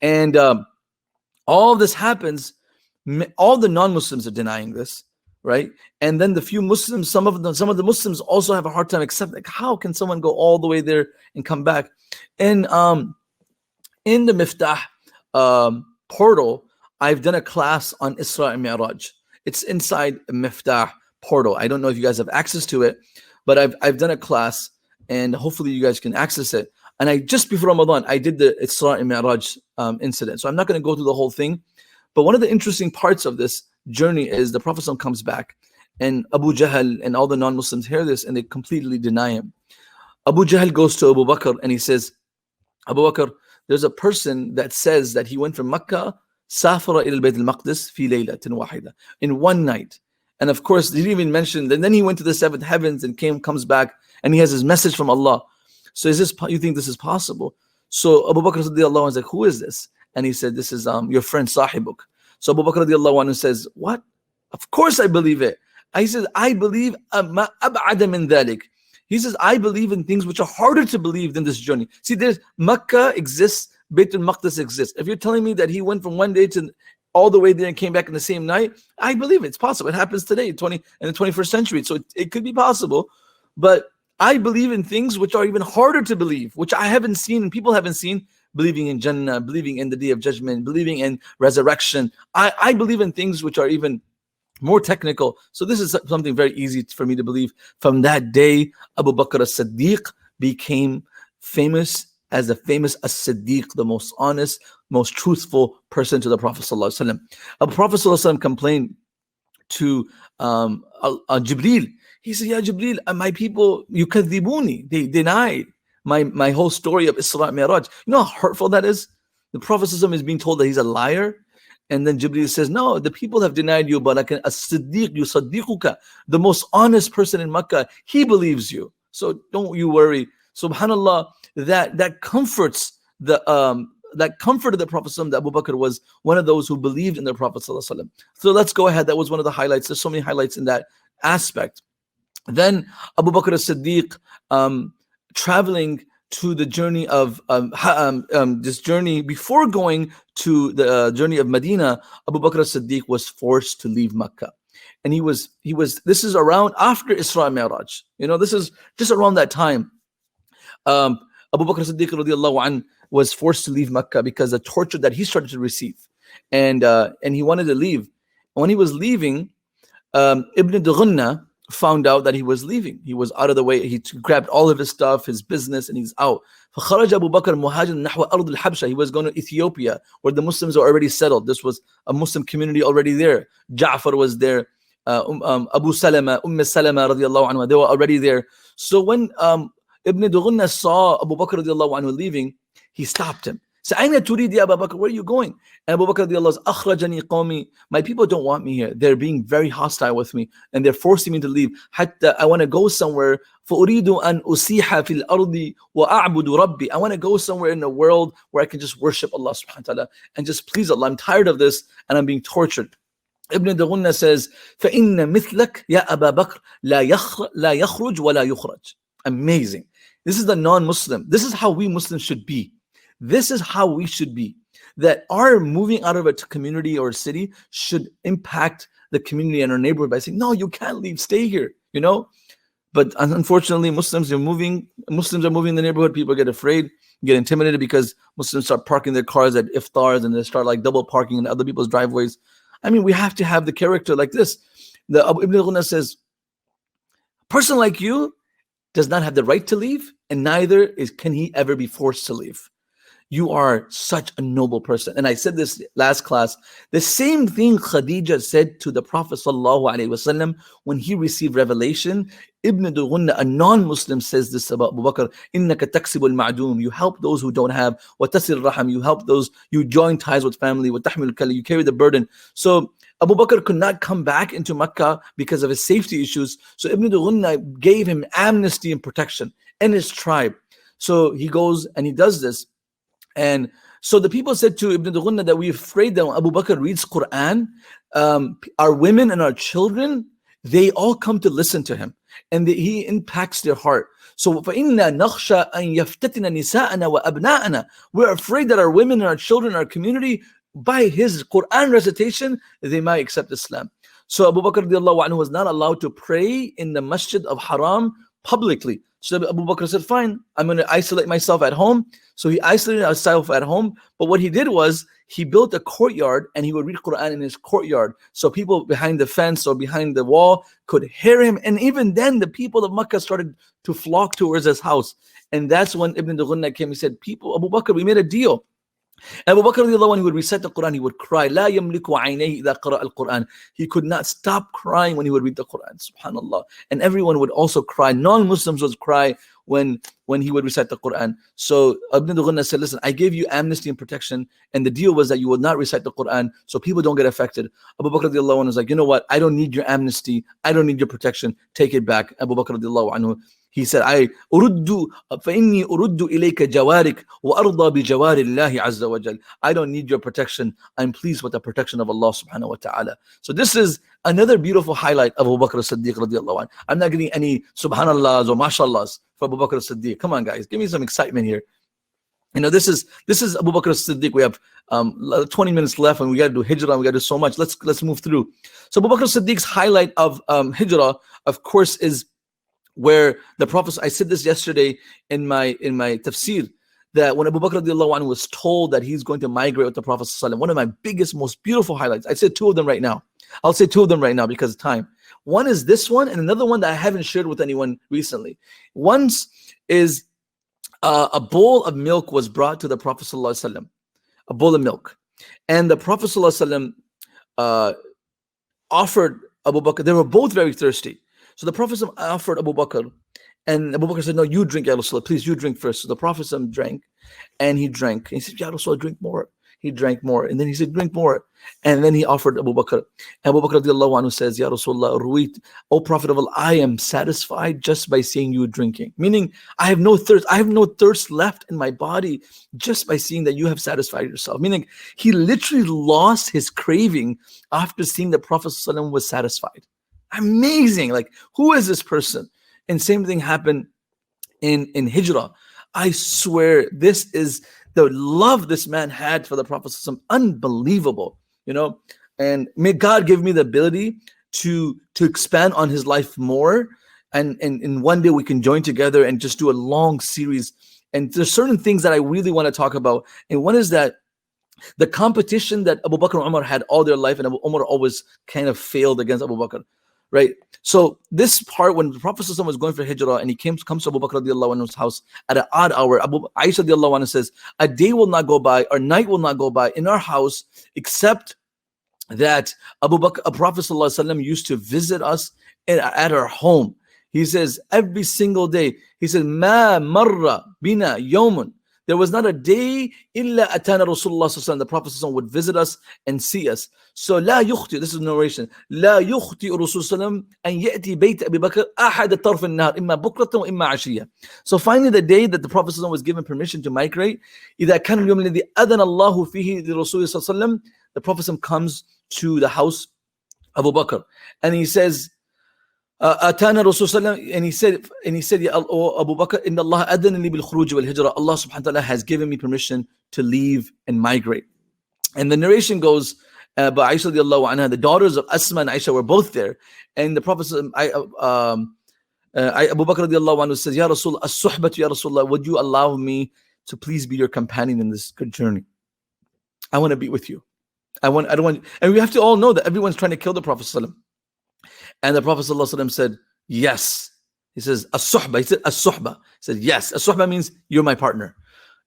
And all this happens, all the non-Muslims are denying this, right? And then the few Muslims, some of the Muslims also have a hard time accepting, like, how can someone go all the way there and come back? And in the Miftaah portal, I've done a class on Isra and Mi'raj. It's inside Miftaah portal. I don't know if you guys have access to it, but I've done a class, and hopefully you guys can access it. And just before Ramadan, I did the Isra and Mi'raj incident. So I'm not going to go through the whole thing, but one of the interesting parts of this journey is the Prophet comes back, and Abu Jahl and all the non-Muslims hear this, and they completely deny him. Abu Jahl goes to Abu Bakr and he says, Abu Bakr, there's a person that says that he went from Mecca, Safara ila al-Bayt al-Maqdis fi laylatin wahida, in one night. And of course, he didn't even mention, and then he went to the seventh heavens and comes back, and he has his message from Allah. So you think this is possible? So Abu Bakr radiallahu anhu is like, who is this? And he said, this is your friend Sahibuk. So Abu Bakr radiallahu anhu says, what? Of course I believe it. He says, I believe ma ab'ada min dhalik. He says, I believe in things which are harder to believe than this journey. See, there's Mecca exists, Bayt al-Maqdis exists. If you're telling me that he went from one day to all the way there and came back in the same night, I believe it. It's possible. It happens today, in the 21st century. So it could be possible. But I believe in things which are even harder to believe, which I haven't seen and people haven't seen. Believing in Jannah, believing in the Day of Judgment, believing in resurrection. I believe in things which are even more technical. So this is something very easy for me to believe. From that day, Abu Bakr as-Siddiq became famous as the famous as-Siddiq, the most honest, most truthful person to the Prophet ﷺ. The Prophet ﷺ complained to Jibreel. He said, Ya Jibreel, my people, yukadhibuni, they denied my whole story of Isra and Mi'raj. You know how hurtful that is? The Prophet ﷺ is being told that he's a liar. And then Jibreel says, no, the people have denied you, but like a Siddiq, yusaddiquka, the most honest person in Makkah, he believes you. So don't you worry. Subhanallah, that comforts that comforted the Prophet ﷺ, that Abu Bakr was one of those who believed in the Prophet ﷺ. So let's go ahead. That was one of the highlights. There's so many highlights in that aspect. Then Abu Bakr as-Siddiq traveling to the journey of this journey, before going to the journey of Medina, Abu Bakr as-Siddiq was forced to leave Mecca. And he was this is around after Isra and Mi'raj. This is just around that time. Abu Bakr as-Siddiq radiallahu anh was forced to leave Mecca because the torture that he started to receive. And he wanted to leave. When he was leaving, Ibn Dughunna found out that he was leaving. He was out of the way. He grabbed all of his stuff, his business, and he's out. فخرج أبو بكر مهاجرا نحو أرض الحبشة. He was going to Ethiopia, where the Muslims are already settled. This was a Muslim community already there. Ja'far was there. Abu Salama, Salama radiallahu anhu, they were already there. So when Ibn Dughunna saw Abu Bakr radiallahu anhu leaving, he stopped him. So, أين تريد يا أبا بكر? Where are you going? And Abu Bakr radiallahu anhu, أخرجني قومي. My people don't want me here. They're being very hostile with me, and they're forcing me to leave. حتى I want to go somewhere. فأريد أن أسيح في الأرض وأعبد ربي. I want to go somewhere in the world where I can just worship Allah subhanahu wa ta'ala and just please Allah. I'm tired of this, and I'm being tortured. Ibn Dughunna says, فإن مثلك يا أبا بكر لا يخرج ولا يخرج. Amazing. This is the non-Muslim. This is how we Muslims should be. This is how we should be. That our moving out of a community or a city should impact the community and our neighborhood by saying, no, you can't leave, stay here, But unfortunately, Muslims are moving in the neighborhood. People get afraid, get intimidated because Muslims start parking their cars at iftars and they start like double parking in other people's driveways. I mean, we have to have the character like this. Ibn Dughunna says, a person like you does not have the right to leave, and neither can he ever be forced to leave. You are such a noble person. And I said this last class, the same thing Khadija said to the Prophet ﷺ when he received revelation. Ibn Dughunna, a non-Muslim, says this about Abu Bakr, إِنَّكَ تَكْسِبُ الْمَعْدُومِ. You help those who don't have. وَتَسِرْ الرَّحَمِ. You help those, you join ties with family. وَتَحْمِلُ الْكَلِّ. You carry the burden. So Abu Bakr could not come back into Mecca because of his safety issues. So Ibn Dughunna gave him amnesty and protection and his tribe. So he goes and he does this. And so the people said to Ibn Dughunna that we're afraid that when Abu Bakr reads Quran, our women and our children, they all come to listen to him, and he impacts their heart. So فَإِنَّا نَخْشَى أَن يَفْتَتِنَ نِسَاءَنَا وَأَبْنَاءَنَا. We're afraid that our women and our children, our community, by his Quran recitation, they might accept Islam. So Abu Bakr radiallahu anhu was not allowed to pray in the Masjid of Haram publicly. So Abu Bakr said, fine, I'm going to isolate myself at home. So he isolated himself at home. But what he did was he built a courtyard and he would read Quran in his courtyard. So people behind the fence or behind the wall could hear him. And even then, the people of Makkah started to flock towards his house. And that's when Ibn Dughunna came. He said, people, Abu Bakr, we made a deal. Abu Bakr radiallahu anhu, he would recite the Quran, he would cry. لا يملك عينيه إذا قرأ القرآن. He could not stop crying when he would read the Quran. Subhanallah. And everyone would also cry. Non-Muslims would cry when he would recite the Quran. So Ibn Dughunna said, listen, I gave you amnesty and protection, and the deal was that you would not recite the Quran so people don't get affected. Abu Bakr radiallahu anhu was like, you know what? I don't need your amnesty. I don't need your protection. Take it back. Abu Bakr radiallahu anhu, he said, فَإِنِّي أُرُدُّ إِلَيْكَ جَوَارِكَ وَأَرْضَى بِجَوَارِ اللَّهِ عَزَّ وَجَلَّ. I don't need your protection. I'm pleased with the protection of Allah subhanahu wa ta'ala. So this is another beautiful highlight of Abu Bakr as-Siddiq radiallahu anhu. I'm not getting any subhanallahs or mashallahs for Abu Bakr as-Siddiq. Come on, guys, give me some excitement here. This is Abu Bakr as-Siddiq. We have 20 minutes left, and we got to do hijrah. We got to do so much. Let's move through. So Abu Bakr as-Siddiq's highlight of hijrah, of course, is where the Prophet, I said this yesterday in my tafsir, that when Abu Bakr radiallahu anhu was told that he's going to migrate with the Prophet ﷺ, one of my biggest, most beautiful highlights, I said two of them right now. I'll say two of them right now because of time. One is this one, and another one that I haven't shared with anyone recently. One is a bowl of milk was brought to the Prophet ﷺ, a bowl of milk. And the Prophet ﷺ offered Abu Bakr, they were both very thirsty. So the Prophet offered Abu Bakr And Abu Bakr said, no, you drink, Ya Rasulullah, please, you drink first. So the Prophet drank, and he drank. And he said, Ya Rasulullah, drink more. He drank more. And then he said, drink more. And then he offered Abu Bakr. And Abu Bakr radiallahu anhu says, Ya Rasulullah, Ruwit, O Prophet of Allah, I am satisfied just by seeing you drinking. Meaning, I have no thirst. I have no thirst left in my body just by seeing that you have satisfied yourself. Meaning, he literally lost his craving after seeing the Prophet ﷺ was satisfied. Amazing. Like, who is this person? And same thing happened in Hijrah. I swear, this is the love this man had for the Prophet, unbelievable, and may God give me the ability to expand on his life more, and one day we can join together and just do a long series. And there's certain things that I really want to talk about, and one is that the competition that Abu Bakr and Umar had all their life, and Abu Umar always kind of failed against Abu Bakr, right? So this part, when the Prophet was going for Hijrah and he comes to Abu Bakr radiallahu anhu's house at an odd hour, Aisha radiallahu anha says, a day will not go by, or night will not go by in our house except that Prophet ﷺ used to visit us at our home. He says every single day, he said, Ma marra bina yawmun. There was not a day illa atana Rasulullah ﷺ. The Prophet ﷺ would visit us and see us. So la yukhti, this is narration, la yukhti Rasulullah an ya'ti bayt Abi Bakr ahad tarf an-nahar imma bukratan wa imma ashiyya. So finally the day that the Prophet ﷺ was given permission to migrate, إذا كان اليوم الذي أذن الله فيه لرسول صلى الله عليه وسلم, the Prophet ﷺ comes to the house of Abu Bakr and he says, Atana Rasulullah, and he said, Ya Abu Bakr, Inna Allah adana bil khuruj wal hijrah. Allah subhanahu wa ta'ala has given me permission to leave and migrate. And the narration goes, by Aisha radiallahu anha, the daughters of Asma and Aisha were both there. And the Prophet, Abu Bakr radiallahu anhu says, Ya Rasul, as-suhbatu ya Rasulullah, would you allow me to please be your companion in this good journey? I want to be with you. I don't want, and we have to all know that everyone's trying to kill the Prophet ﷺ. And the Prophet ﷺ said, yes. He says, as-suhba. He said, as-suhba. He said, yes. As-suhba means you're my partner.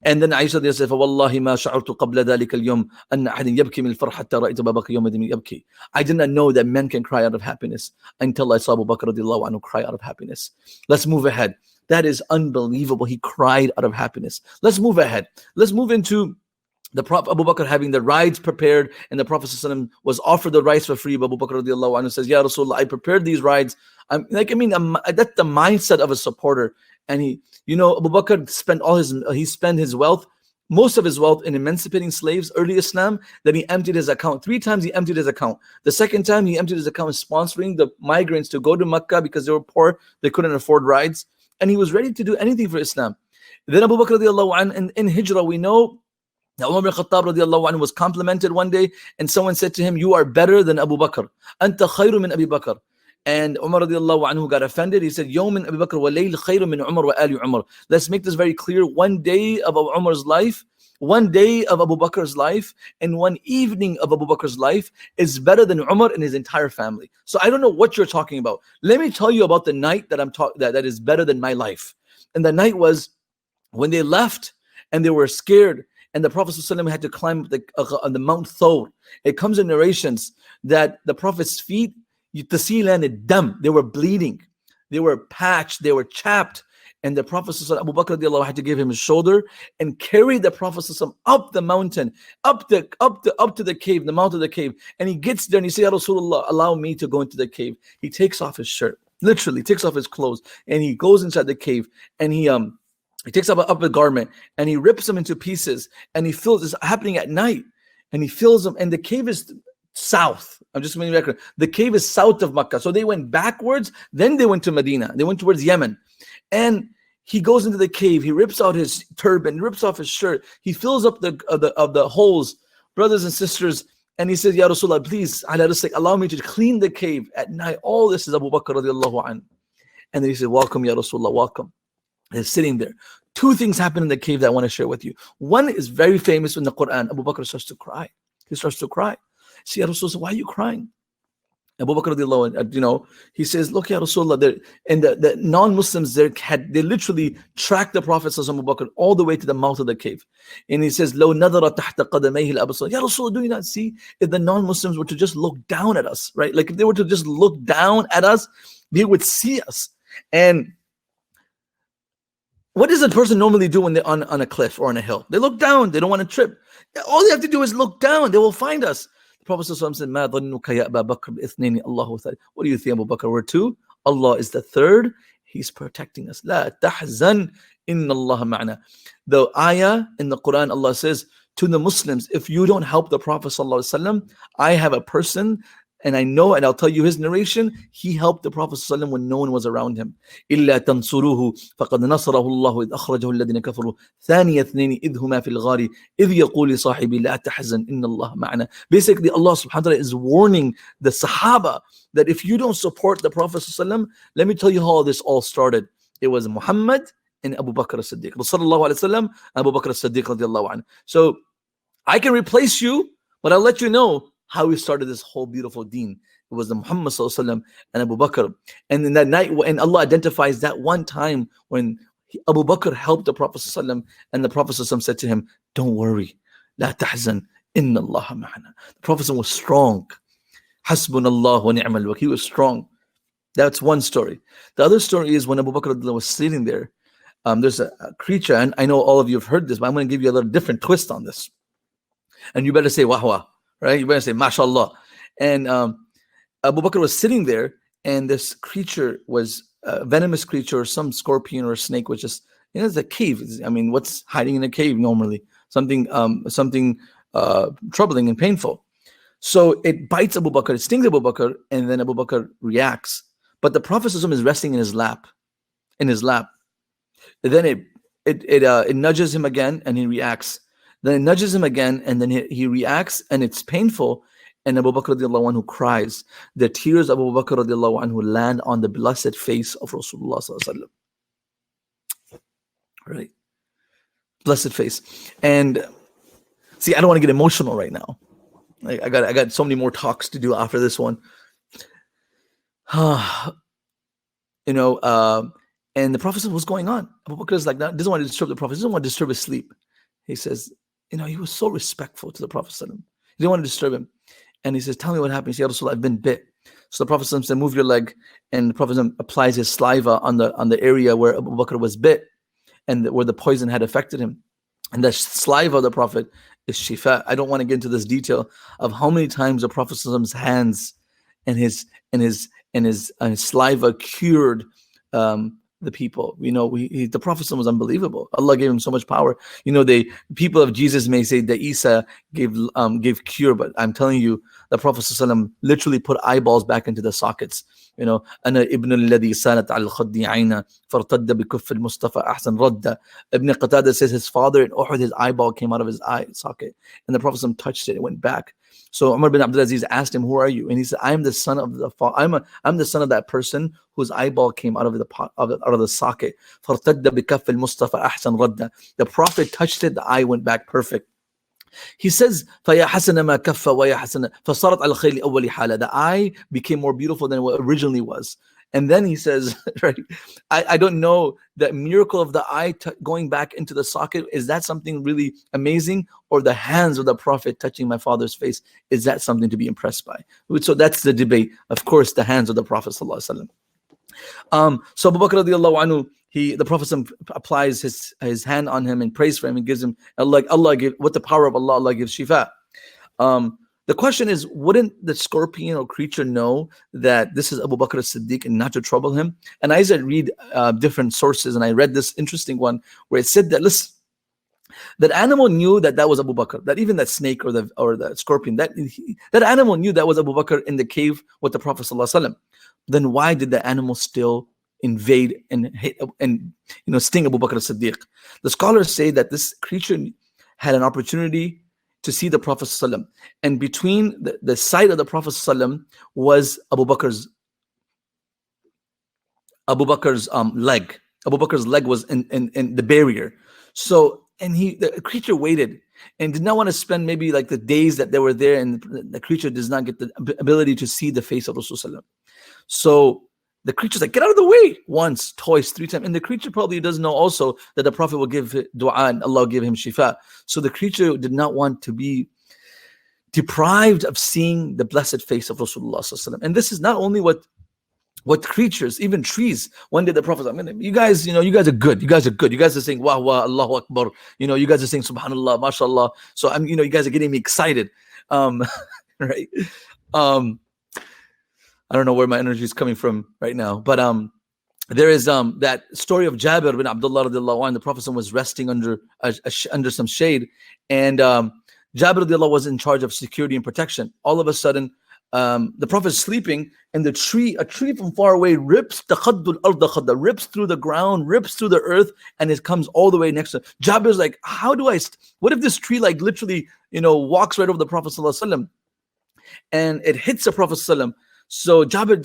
And then Aisha said, فَوَاللَّهِ مَا شَعُرْتُ قَبْلَ ذَلِكَ الْيَوْمِ أَنَّ أَحَدٍ يَبْكِي مِنَ الْفَرْحِ حَتَّى رَأَيْتُ أَبَا بَكْرَ يَوْمَ إِذٍ يَبْكِي. I did not know that men can cry out of happiness until I saw Abu Bakr radiallahu anhu cry out of happiness. Let's move ahead. That is unbelievable. He cried out of happiness. Let's move ahead. Let's move into the Prophet Abu Bakr having the rides prepared, and the Prophet ﷺ was offered the rides for free. But Abu Bakr radiallahu anhu says, Ya Rasulullah, I prepared these rides. That's the mindset of a supporter. And Abu Bakr spent his wealth, most of his wealth, in emancipating slaves, early Islam. Then he emptied his account. 3 times he emptied his account. The second time he emptied his account sponsoring the migrants to go to Mecca because they were poor, they couldn't afford rides. And he was ready to do anything for Islam. Then Abu Bakr radiallahu anhu, in Hijrah, we know that Umar bin Khattab radiallahu anhu was complimented one day, and someone said to him, you are better than Abu Bakr. Anta khayru min Abi Bakr. And Umar radiallahu anhu got offended. He said, Yawm min Abi Bakr wa layl khayru min Umar wa ali Umar. Let's make this very clear. One day of Umar's life, one day of Abu Bakr's life, and one evening of Abu Bakr's life is better than Umar and his entire family. So I don't know what you're talking about. Let me tell you about the night that that is better than my life. And the night was when they left and they were scared. And the Prophet ﷺ had to climb on the Mount Thawr. It comes in narrations that the Prophet's feet, the sea landed dam. They were bleeding. They were patched. They were chapped. And the Prophet ﷺ, Abu Bakr radiallahu, had to give him his shoulder and carry the Prophet ﷺ up the mountain, up to the cave, the mouth of the cave. And he gets there and he says, Ya Rasulullah, allow me to go into the cave. He takes off his shirt, literally takes off his clothes, and he goes inside the cave, and he takes up a garment and he rips them into pieces, and he fills. It's happening at night, and he fills them. And the cave is south. I'm just making record. The cave is south of Makkah. So they went backwards. Then they went to Medina. They went towards Yemen, and he goes into the cave. He rips out his turban, rips off his shirt. He fills up the holes, brothers and sisters. And he says, Ya Rasulullah, please, allow me to clean the cave at night. All this is Abu Bakr radiallahu anhu. And then he said, welcome, Ya Rasulullah, welcome. They're sitting there. 2 things happen in the cave that I want to share with you. One is very famous in the Quran. Abu Bakr starts to cry. He starts to cry. See, Ya Rasulullah, why are you crying? Abu Bakr radiallahu anhu, he says, look, Ya Rasulullah, and the non-Muslims they literally tracked the Prophet Abu Bakr all the way to the mouth of the cave. And he says, لو نظر تحت قدميه الأبصار. Ya Rasulullah, do you not see? If the non-Muslims were to just look down at us, right? Like if they were to just look down at us, they would see us. And What does a person normally do when they're on a cliff or on a hill? They look down. They don't want to trip. All they have to do is look down. They will find us. The Prophet ﷺ said, "Ma dhannuka ya Aba Bakr bi-ithnaini Allahu thani." What do you think, Abu Bakr? We're two. Allah is the third. He's protecting us. La tahzan, inna Allah ma'ana. The ayah in the Quran, Allah says to the Muslims, if you don't help the Prophet ﷺ, I have a person, and I know, and I'll tell you his narration, he helped the Prophet ﷺ when no one was around him. إِلَّا تَنْصُرُوهُ فَقَدْ نَصَرَهُ اللَّهُ إِذْ أَخْرَجَهُ الَّذِينَ كَفَرُوا ثَانِيَ اثْنَيْنِ إِذْ هُمَا فِي الْغَارِ إِذْ يَقُولُ لِصَاحِبِهِ لَا تَحْزَنْ إِنَّ اللَّهَ مَعَنَا. Basically, Allah subhanahu wa ta'ala is warning the Sahaba that if you don't support the Prophet ﷺ, let me tell you how this all started. It was Muhammad and Abu Bakr as-Siddiq. Sallallahu alayhi wa sallam, Abu Bakr as-Siddiq radiallahu anhu. So I can replace you, but I'll let you know how we started this whole beautiful deen. It was the Muhammad sallallahu alaihi wasallam and Abu Bakr. And in that night, and Allah identifies that one time when Abu Bakr helped the Prophet sallallahu alaihi wasallam, and the Prophet sallallahu alaihi wasallam said to him, "Don't worry, la tahzan, inna Allah ma'ana." The Prophet was strong. Hasbunallah wa ni'mal wakeel. He was strong. That's one story. The other story is when Abu Bakr was sitting there. There's a creature, and I know all of you have heard this, but I'm going to give you a little different twist on this. And you better say wahwa, right? You better say mashallah. And Abu Bakr was sitting there, and this creature was a venomous creature, or some scorpion or snake, which is, it's a cave. I mean, what's hiding in a cave normally? Something troubling and painful. So it bites Abu Bakr, it stings Abu Bakr, and then Abu Bakr reacts. But the Prophet is resting in his lap. And then it nudges him again, and he reacts. Then it nudges him again, and then he reacts, and it's painful. And Abu Bakr radiallahu anhu cries. The tears of Abu Bakr radiallahu anhu land on the blessed face of Rasulullah sallallahu alaihi wasallam. Right? Blessed face. And see, I don't want to get emotional right now. I got so many more talks to do after this one. And the Prophet said, what's going on? Abu Bakr is like, doesn't want to disturb the Prophet, doesn't want to disturb his sleep. He says, he was so respectful to the Prophet. He didn't want to disturb him. And he says, tell me what happened. He said, Ya Rasulullah, I've been bit. So the Prophet said, move your leg. And the Prophet applies his saliva on the area where Abu Bakr was bit and where the poison had affected him. And the saliva of the Prophet is shifa. I don't want to get into this detail of how many times the Prophet's hands and his saliva cured the people. The Prophet was unbelievable. Allah gave him so much power. The people of Jesus may say that Isa gave cure, but I'm telling you, the Prophet literally put eyeballs back into the sockets. أنا ابن الذي سالت على الخد عينا فارتد بكف المصطفى أحسن رد. Ibn Qatada says his father in Uhud, his eyeball came out of his eye socket, and the Prophet touched it. It went back. So Umar bin Abdulaziz asked him, "Who are you?" And he said, "I am the son of I'm the son of that person whose eyeball came out of the socket." فارتد بكف المصطفى أحسن رد. The Prophet touched it, the eye went back perfect. He says, فَيَا حَسَنَ مَا كَفَّ وَيَا حَسَنَ فَصَارَتْ عَلَى الْخَيْلِ أَوَّلِ حَالَ. The eye became more beautiful than what originally was. And then he says, right, I don't know, that miracle of the eye going back into the socket, is that something really amazing? Or the hands of the Prophet touching my father's face, is that something to be impressed by? So that's the debate. Of course, the hands of the Prophet sallallahu alaihi wasallam. So Abu Bakr radiallahu anhu, the Prophet applies his hand on him and prays for him and gives him, with the power of Allah gives shifa. The question is, wouldn't the scorpion or creature know that this is Abu Bakr as-Siddiq and not to trouble him? And as I read different sources, and I read this interesting one where it said that, listen, that animal knew that was Abu Bakr, that even that snake or the scorpion, that animal knew that was Abu Bakr in the cave with the Prophet ﷺ. Then why did the animal still invade and hit and sting Abu Bakr as-Siddiq? The scholars say that this creature had an opportunity to see the Prophet ﷺ, and between the sight of the Prophet ﷺ was Abu Bakr's leg. Abu Bakr's leg was in the barrier. So, and the creature waited and did not want to spend maybe like the days that they were there, and the creature does not get the ability to see the face of Rasulullah. So the creature's like, get out of the way, once, twice, 3 times. And the creature probably doesn't know also that the Prophet will give dua and Allah will give him shifa. So the creature did not want to be deprived of seeing the blessed face of Rasulullah. And this is not only what what creatures, even trees. One day the Prophet, I mean, you guys, you guys are good. You guys are good. You guys are saying, Wah, Wah, Allahu Akbar. You guys are saying, Subhanallah, MashaAllah. So you guys are getting me excited. Right? Um, I don't know where my energy is coming from right now, but there is that story of Jabir bin Abdullah radiallahu anh. The Prophet was resting under under some shade, and Jabir radiallahu was in charge of security and protection. All of a sudden, the Prophet is sleeping, and a tree from far away rips rips through the ground, rips through the earth, and it comes all the way next to Jabir's like, how do I? What if this tree like literally walks right over the Prophet sallallahu alaihi wasallam, and it hits the Prophet sallallahu alaihi wasallam? So Jabir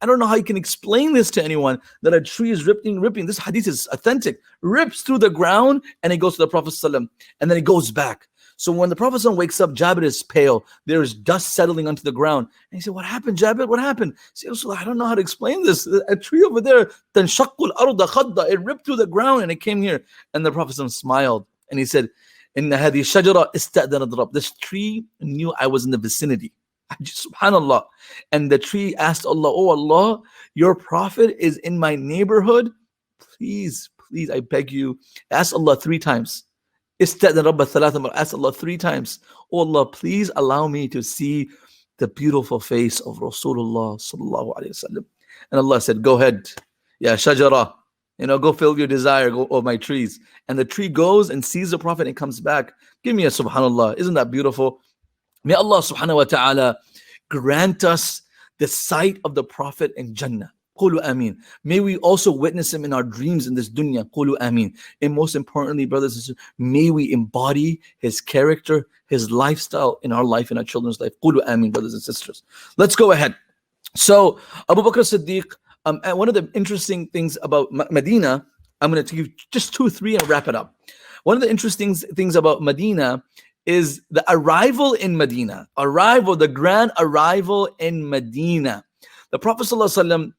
I don't know how he can explain this to anyone, that a tree is ripping. This hadith is authentic. Rips through the ground and it goes to the Prophet ﷺ, and then it goes back. So when the Prophet ﷺ wakes up, Jabir is pale. There is dust settling onto the ground. And he said, what happened, Jabir? What happened? He said, I don't know how to explain this. A tree over there, it ripped through the ground and it came here. And the Prophet ﷺ smiled and he said, this tree knew I was in the vicinity. Subhanallah. And the tree asked Allah, oh Allah, your Prophet is in my neighborhood. Please, I beg you. Ask Allah 3 times. Ask Allah 3 times. Oh Allah, please allow me to see the beautiful face of Rasulullah sallallahu alaihi wasallam. And Allah said, go ahead. Ya shajara. Go fill your desire, go, oh my trees. And the tree goes and sees the Prophet and comes back. Give me a subhanallah. Isn't that beautiful? May Allah subhanahu wa ta'ala grant us the sight of the Prophet in Jannah. Qulu ameen. May we also witness him in our dreams in this dunya. Qulu ameen. And most importantly, brothers and sisters, may we embody his character, his lifestyle in our life, in our children's life. Qulu ameen, brothers and sisters. Let's go ahead. So, Abu Bakr Siddiq, and one of the interesting things about Medina, I'm going to give just 2 or 3 and wrap it up. One of the interesting things about Medina is the arrival in Medina. The grand arrival in Medina. The Prophet ﷺ,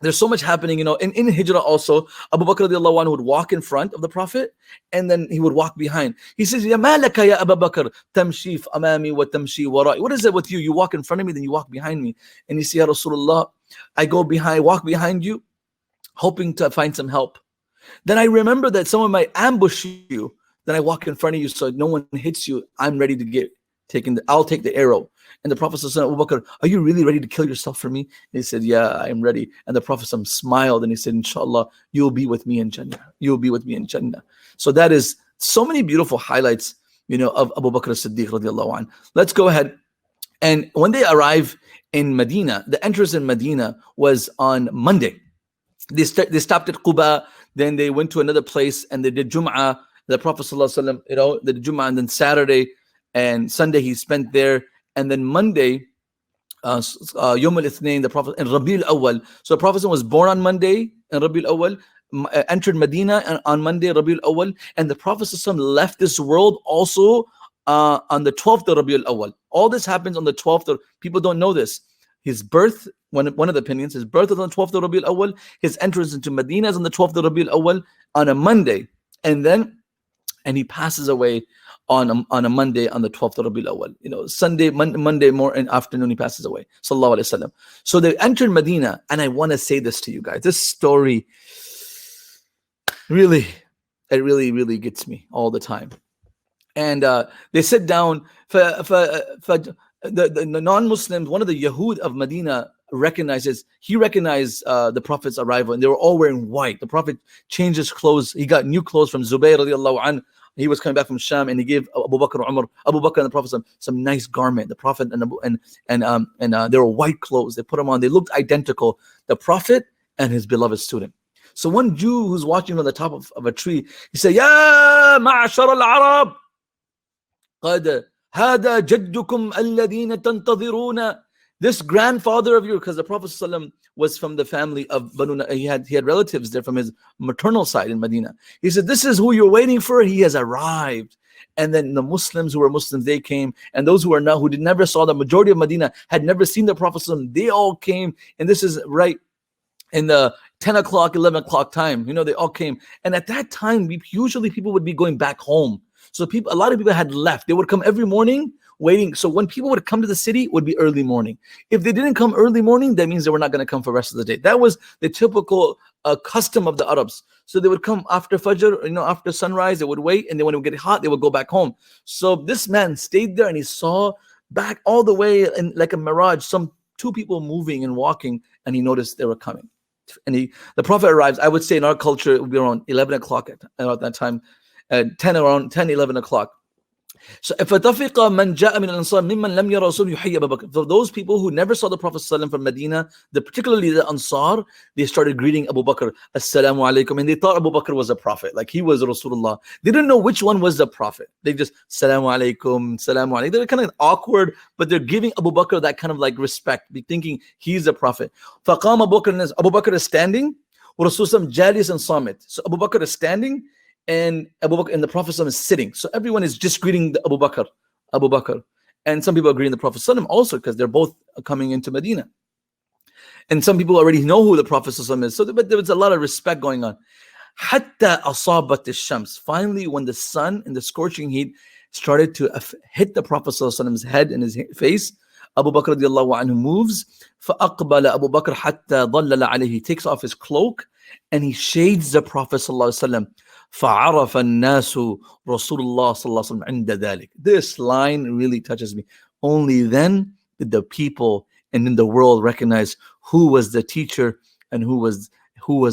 there's so much happening, in Hijrah also. Abu Bakr radiallahu anhu would walk in front of the Prophet, and then he would walk behind. He says, Ya malaka ya Abu Bakr, tamshi amami wa tamshi wara'i. What is it with you? You walk in front of me, then you walk behind me. And you say, Ya Rasulullah, I walk behind you, hoping to find some help. Then I remember that someone might ambush you. Then I walk in front of you so no one hits you. I'm ready to I'll take the arrow. And the Prophet said, Abu Bakr, are you really ready to kill yourself for me? And he said, yeah, I'm ready. And the Prophet smiled and he said, Inshallah, you'll be with me in Jannah. You'll be with me in Jannah. So that is so many beautiful highlights, of Abu Bakr as-Siddiq radiallahu anh. Let's go ahead. And when they arrive in Medina, the entrance in Medina was on Monday. They stopped at Quba, then they went to another place and they did Jum'ah. The Prophet ﷺ, the Jummah, and then Saturday and Sunday he spent there, and then Monday, Yom al-Ithnain, the Prophet in Rabiul Awwal. So the Prophet was born on Monday in Rabiul Awwal, entered Medina on Monday Rabiul Awwal, and the Prophet ﷺ left this world also on the 12th of Rabiul Awwal. All this happens on the 12th. People don't know this. His birth, one of the opinions, his birth is on the 12th of Rabiul Awwal. His entrance into Medina is on the 12th of Rabiul Awwal on a Monday, and he passes away on a Monday on the 12th of Rabiul Awwal. Sunday, Monday morning, afternoon, he passes away. Sallallahu Alaihi Wasallam. So they entered Medina, and I want to say this to you guys. This story really gets me all the time. And they sit down. The non-Muslims, one of the Yahud of Medina recognized the Prophet's arrival, and they were all wearing white. The Prophet changed his clothes. He got new clothes from Zubayr radiallahu anhu. He was coming back from Sham, and he gave Abu Bakr and the Prophet some nice garment. The Prophet and they were white clothes. They put them on. They looked identical. The Prophet and his beloved student. So one Jew who's watching on the top of a tree, he said, Ya ma'ashar al-Arab, qad hada jaddukum alladhina tantadhiruna. This grandfather of yours, because the Prophet ﷺ was from the family of Banu, he had relatives there from his maternal side in Medina. He said, this is who you're waiting for. He has arrived. And then the Muslims who were Muslims, they came. And those who were not, never saw, the majority of Medina had never seen the Prophet ﷺ, they all came. And this is right in the 10 o'clock, 11 o'clock time. They all came. And at that time, usually people would be going back home. So a lot of people had left. They would come every morning waiting. So when people would come to the city, it would be early morning. If they didn't come early morning, that means they were not going to come for the rest of the day. That was the typical custom of the Arabs. So they would come after Fajr, after sunrise, they would wait, and then when it would get hot, they would go back home. So this man stayed there and he saw back all the way in like a mirage, some two people moving and walking, and he noticed they were coming. And the Prophet arrives. I would say in our culture, it would be around 11 o'clock at that time, around 10, 11 o'clock. So فَتَفِقَ مَنْ جَاءَ مِنَ الْأَنصَارِ مِمَّنْ لَمْ يَرَ رَسُولُ يُحِيِّ أَبَا بَكْرٍ. For those people who never saw the Prophet ﷺ from Medina, particularly the Ansar, they started greeting Abu Bakr, Assalamu alaikum, and they thought Abu Bakr was a prophet, like he was Rasulullah. They didn't know which one was the prophet. They just, Assalamu alaikum, Assalamu alaikum. They're kind of awkward, but they're giving Abu Bakr that kind of like respect, thinking he's a prophet. فَقَامَ Abu Bakr is standing, وَرَسُولُ جَالِسٌ صَامِتٌ. So Abu Bakr is standing, and the Prophet is sitting. So everyone is just greeting Abu Bakr. And some people are greeting the Prophet also because they're both coming into Medina. And some people already know who the Prophet is. So but there was a lot of respect going on. حَتَّى أَصَابَتِ الشَّمْسِ. Finally, when the sun in the scorching heat started to hit the Prophet's head and his face, Abu Bakr radiallahu anhu moves. فَأَقْبَلَ أَبُو بَكْرَ حَتَّى ظَلَّلَ عَلَيْهِ. He takes off his cloak and he shades the Prophet sallallahu alaihi wasallam. فَعَرَفَ النَّاسُ رَسُولُ اللَّهِ صَلَّى اللَّهُ عَلَيْهِ وَسَلَّمَ عِنْدَ ذَلِكَ. This line really touches me. Only then did the people and in the world recognize who was the teacher and who was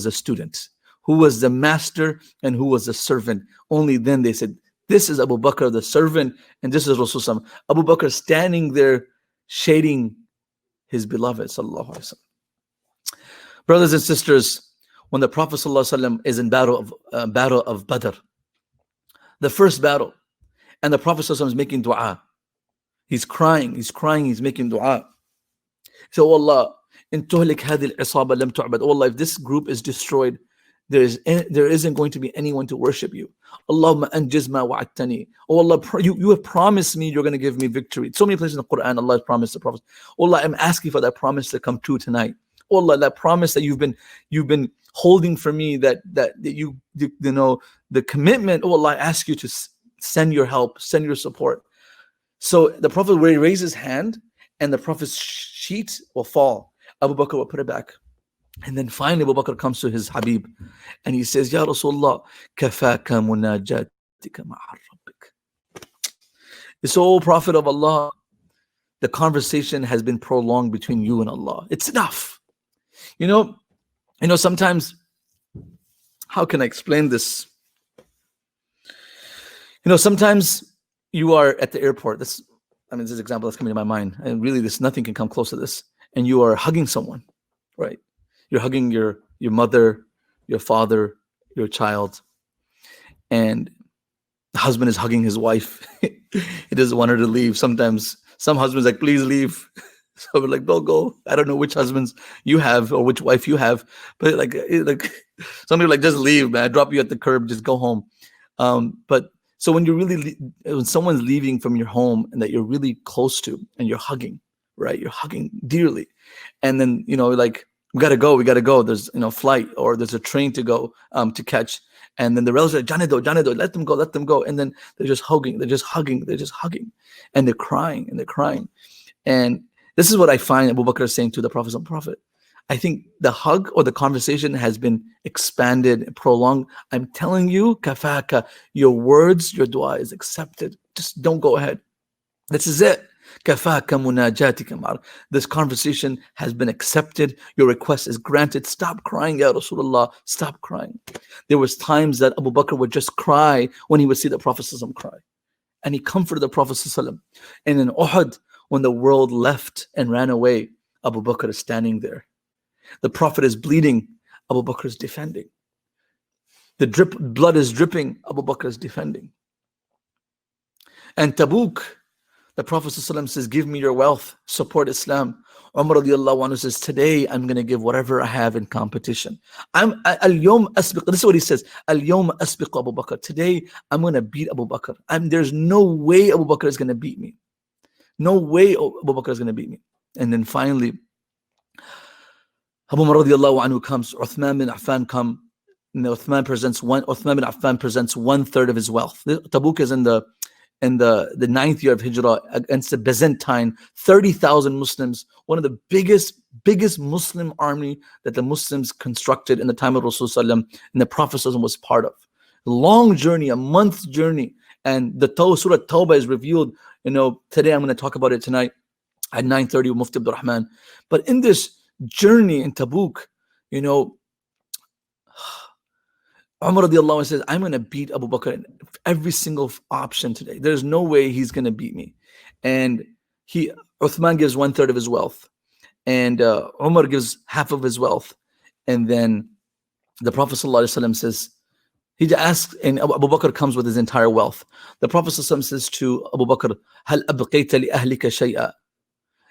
the student, who was the master and who was the servant. Only then they said, this is Abu Bakr, the servant, and this is Rasulullah. Abu Bakr standing there shading his beloved sallallahu alaihi wasallam. Brothers and sisters, when the Prophet ﷺ is in battle of Badr, the first battle, and the Prophet ﷺ is making dua. He's crying, he's making dua. So, oh Allah, in tuhlik hadil isaba lam tu'bad. Oh Allah, if this group is destroyed, there isn't going to be anyone to worship you. Allahumma anjiz ma wa'adtani. Oh Allah, you have promised me you're going to give me victory. So many places in the Quran, Allah has promised the Prophet. Oh Allah, I'm asking for that promise to come true tonight. Oh Allah, that promise that you've been holding for me, that you know, the commitment. Oh Allah, I ask you to send your help, send your support. So the Prophet, where he raised his hand, and the Prophet's sheet will fall, Abu Bakr will put it back. And then finally Abu Bakr comes to his Habib and he says, Ya Rasulullah, kafaka munajatika ma'a rabbik. So, Prophet of Allah, the conversation has been prolonged between you and Allah. It's enough. You know, sometimes, how can I explain this? You know, sometimes you are at the airport. This is an example that's coming to my mind. And really, nothing can come close to this. And you are hugging someone, right? You're hugging your mother, your father, your child. And the husband is hugging his wife. He doesn't want her to leave. Sometimes some husbands like, please leave. So we're like, don't go. I don't know which husbands you have or which wife you have, but like some people like, just leave, man. I drop you at the curb, just go home. But so when when someone's leaving from your home and that you're really close to, and you're hugging, right? You're hugging dearly, and then like, we gotta go. There's flight, or there's a train to go to catch, and then the relatives are like, Janedo, let them go, and then they're just hugging, and they're crying, and this is what I find Abu Bakr is saying to the Prophet. I think the hug or the conversation has been expanded, prolonged. I'm telling you, kafaka, your words, your dua is accepted. Just don't go ahead. This is it. Kafaka munajatika. This conversation has been accepted. Your request is granted. Stop crying, Ya Rasulullah. Stop crying. There was times that Abu Bakr would just cry when he would see the Prophet cry. And he comforted the Prophet. And in Uhud, when the world left and ran away, Abu Bakr is standing there. The Prophet is bleeding, Abu Bakr is defending. The blood is dripping, Abu Bakr is defending. And Tabuk, the Prophet says, give me your wealth, support Islam. Umar radiallahu anhu says, today I'm going to give whatever I have in competition. Al-yawm asbiq. This is what he says. Al-yawm asbiq Abu Bakr. Today I'm going to beat Abu Bakr. There's no way Abu Bakr is going to beat me. No way Abu Bakr is going to beat me. And then finally, Abu Bakr radiallahu anhu comes. Uthman bin Affan come. Uthman bin Affan presents 1/3 of his wealth. Tabuk is in the in the ninth year of Hijrah against the Byzantine, 30,000 Muslims, one of the biggest Muslim army that the Muslims constructed in the time of Rasulullah and the Prophet was part of. Long journey, a month's journey. And the Surah Tawbah is revealed, today I'm going to talk about it tonight at 9:30 with Mufti Abdul Rahman. But in this journey in Tabuk, Umar radiallahu anh says, I'm going to beat Abu Bakr in every single option today. There's no way he's going to beat me. And Uthman gives 1/3 of his wealth. And Umar gives half of his wealth. And then the Prophet ﷺ says, he asks, and Abu Bakr comes with his entire wealth. The Prophet ﷺ says to Abu Bakr, هل أبقيت لأهلك شيئا?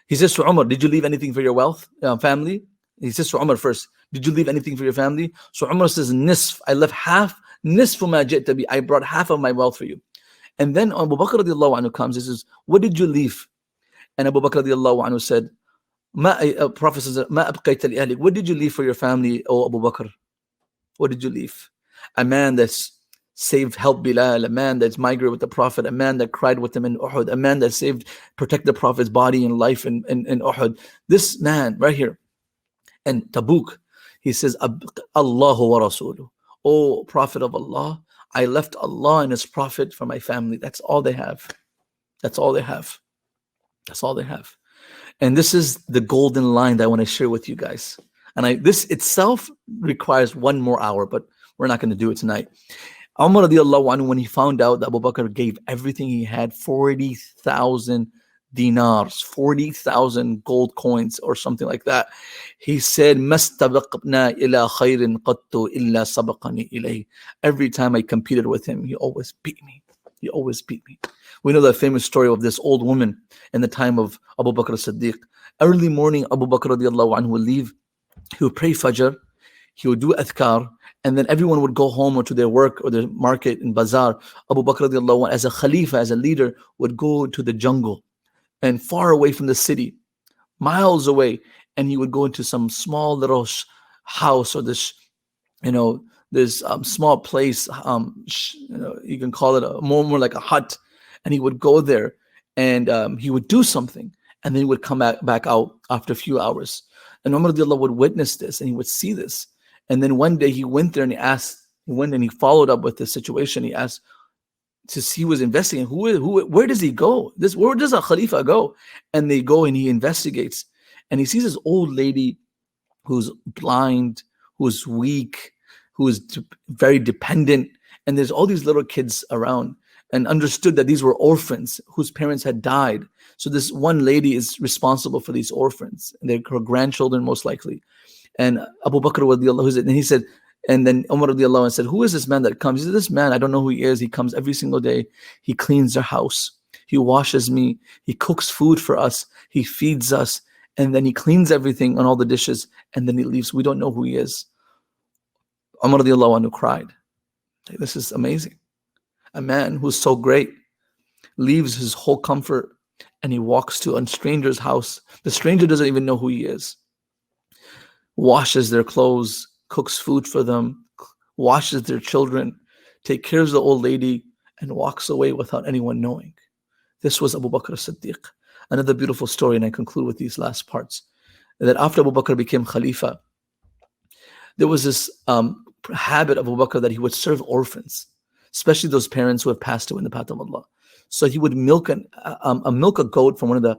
He says to Umar, did you leave anything for your wealth, family? He says to Umar first, did you leave anything for your family? So Umar says, nisf, I left half, nisfu ma ji'ta bi, I brought half of my wealth for you. And then Abu Bakr radiallahu anhu comes, he says, what did you leave? And Abu Bakr radiallahu anhu said, Prophet says, ma abqayta li ahlik, what did you leave for your family, O Abu Bakr? What did you leave? A man that's helped Bilal, a man that's migrated with the Prophet, a man that cried with him in Uhud, a man that protected the Prophet's body and life in Uhud. This man right here, and Tabuk, he says, Allahu wa Rasuluh. Oh, Prophet of Allah, I left Allah and His Prophet for my family. That's all they have. That's all they have. That's all they have. And this is the golden line that I want to share with you guys. And this itself requires one more hour, but we're not going to do it tonight. Umar radiallahu anhu, when he found out that Abu Bakr gave everything he had, 40,000 dinars, 40,000 gold coins or something like that, he said, مَسْتَبَقْنَا إِلَىٰ خَيْرٍ قَدْتُ إِلَّا سَبَقَنِي إِلَيْهِ. Every time I competed with him, he always beat me. He always beat me. We know the famous story of this old woman in the time of Abu Bakr as-Siddiq. Early morning, Abu Bakr radiallahu anhu would leave. He would pray Fajr. He would do adhkar. And then everyone would go home or to their work or their market in bazaar. Abu Bakr radiallahu anhu, as a Khalifa, as a leader, would go to the jungle and far away from the city, miles away. And he would go into some small little house or this, this small place. You can call it more like a hut. And he would go there and he would do something. And then he would come back out after a few hours. And Umar radiallahu would witness this and he would see this. And then one day he went there and he went and he followed up with the situation. He asked to see, he was investigating, where does he go? Where does a Khalifa go? And they go and he investigates. And he sees this old lady who's blind, who's weak, who is very dependent. And there's all these little kids around, and understood that these were orphans whose parents had died. So this one lady is responsible for these orphans. And they're her grandchildren, most likely. And Abu Bakr radiallahu anhu, and he said, and then Umar radiallahu anhu said, who is this man that comes? He said, this man, I don't know who he is. He comes every single day. He cleans their house. He washes me. He cooks food for us. He feeds us. And then he cleans everything on all the dishes. And then he leaves. We don't know who he is. Umar radiallahu anhu cried. This is amazing. A man who's so great leaves his whole comfort and he walks to a stranger's house. The stranger doesn't even know who he is. Washes their clothes, cooks food for them, washes their children, takes care of the old lady, and walks away without anyone knowing. This was Abu Bakr as-Siddiq. Another beautiful story, and I conclude with these last parts. That after Abu Bakr became Khalifa, there was this habit of Abu Bakr that he would serve orphans, especially those parents who have passed away in the path of Allah. So he would milk a goat from one of the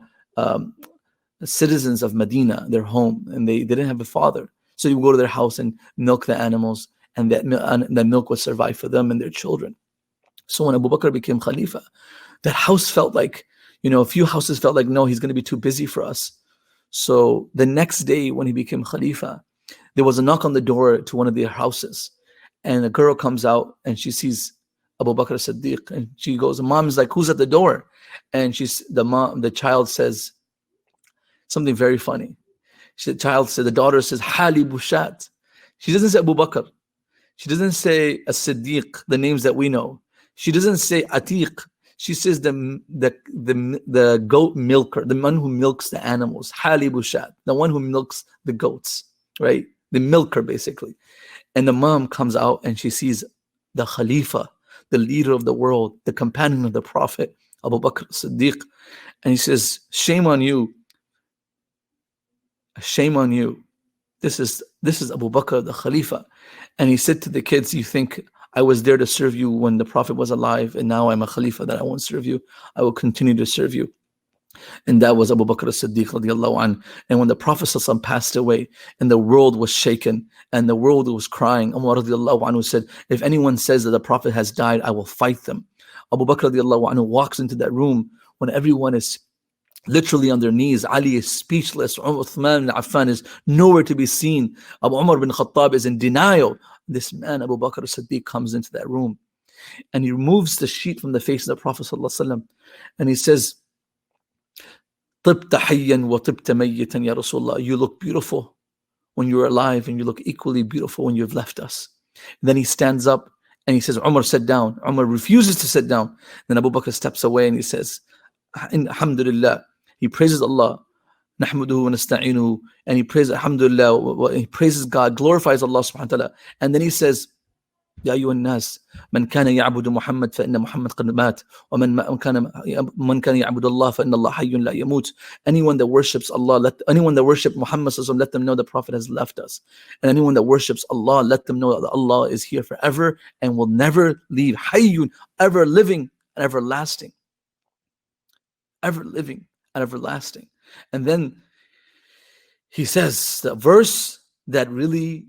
citizens of Medina, their home, and they didn't have a father. So he would go to their house and milk the animals, and that milk would survive for them and their children. So when Abu Bakr became Khalifa, that house felt like, a few houses felt like, no, he's going to be too busy for us. So the next day when he became Khalifa, there was a knock on the door to one of their houses, and a girl comes out and she sees Abu Bakr as-Siddiq, and she goes, mom's like, who's at the door? And the child says something very funny. The daughter says, Hali Bushat. She doesn't say Abu Bakr. She doesn't say as-Siddiq, the names that we know. She doesn't say Atiq. She says the goat milker, the one who milks the animals, Hali Bushat, the one who milks the goats, right? The milker, basically. And the mom comes out and she sees the Khalifa, the leader of the world, the companion of the Prophet, Abu Bakr Siddiq. And he says, shame on you. Shame on you. This is Abu Bakr, the Khalifa. And he said to the kids, you think I was there to serve you when the Prophet was alive, and now I'm a Khalifa that I won't serve you? I will continue to serve you. And that was Abu Bakr as-Siddiq radiallahu anh. And when the Prophet ﷺ passed away and the world was shaken and the world was crying, Umar radiallahu anhu said, if anyone says that the Prophet has died, I will fight them. Abu Bakr radiallahu anhu walks into that room when everyone is literally on their knees. Ali is speechless. Uthman bin Affan is nowhere to be seen. Abu Umar bin Khattab is in denial. This man, Abu Bakr as-Siddiq, comes into that room and he removes the sheet from the face of the Prophet ﷺ, and he says, طِبْتَ حَيًّا وَطِبْتَ مَيِّتًا يَا رَسُولَ اللَّهِ. You look beautiful when you're alive and you look equally beautiful when you've left us. And then he stands up and he says, Umar, sit down. Umar refuses to sit down. Then Abu Bakr steps away and he says, Alhamdulillah. He praises Allah. نحمده ونستعينه. And he praises Alhamdulillah. He praises God, glorifies Allah subhanahu wa ta'ala. And then he says, يا أيها الناس من كان يعبد محمد فإن محمد قد مات ومن كان يعبد الله فإن الله حي لا يموت. Anyone that worships Allah, anyone that worships Muhammad, let them know the Prophet has left us. And anyone that worships Allah, let them know that Allah is here forever and will never leave. حي, ever living and everlasting. Ever living and everlasting. And then he says the verse that really,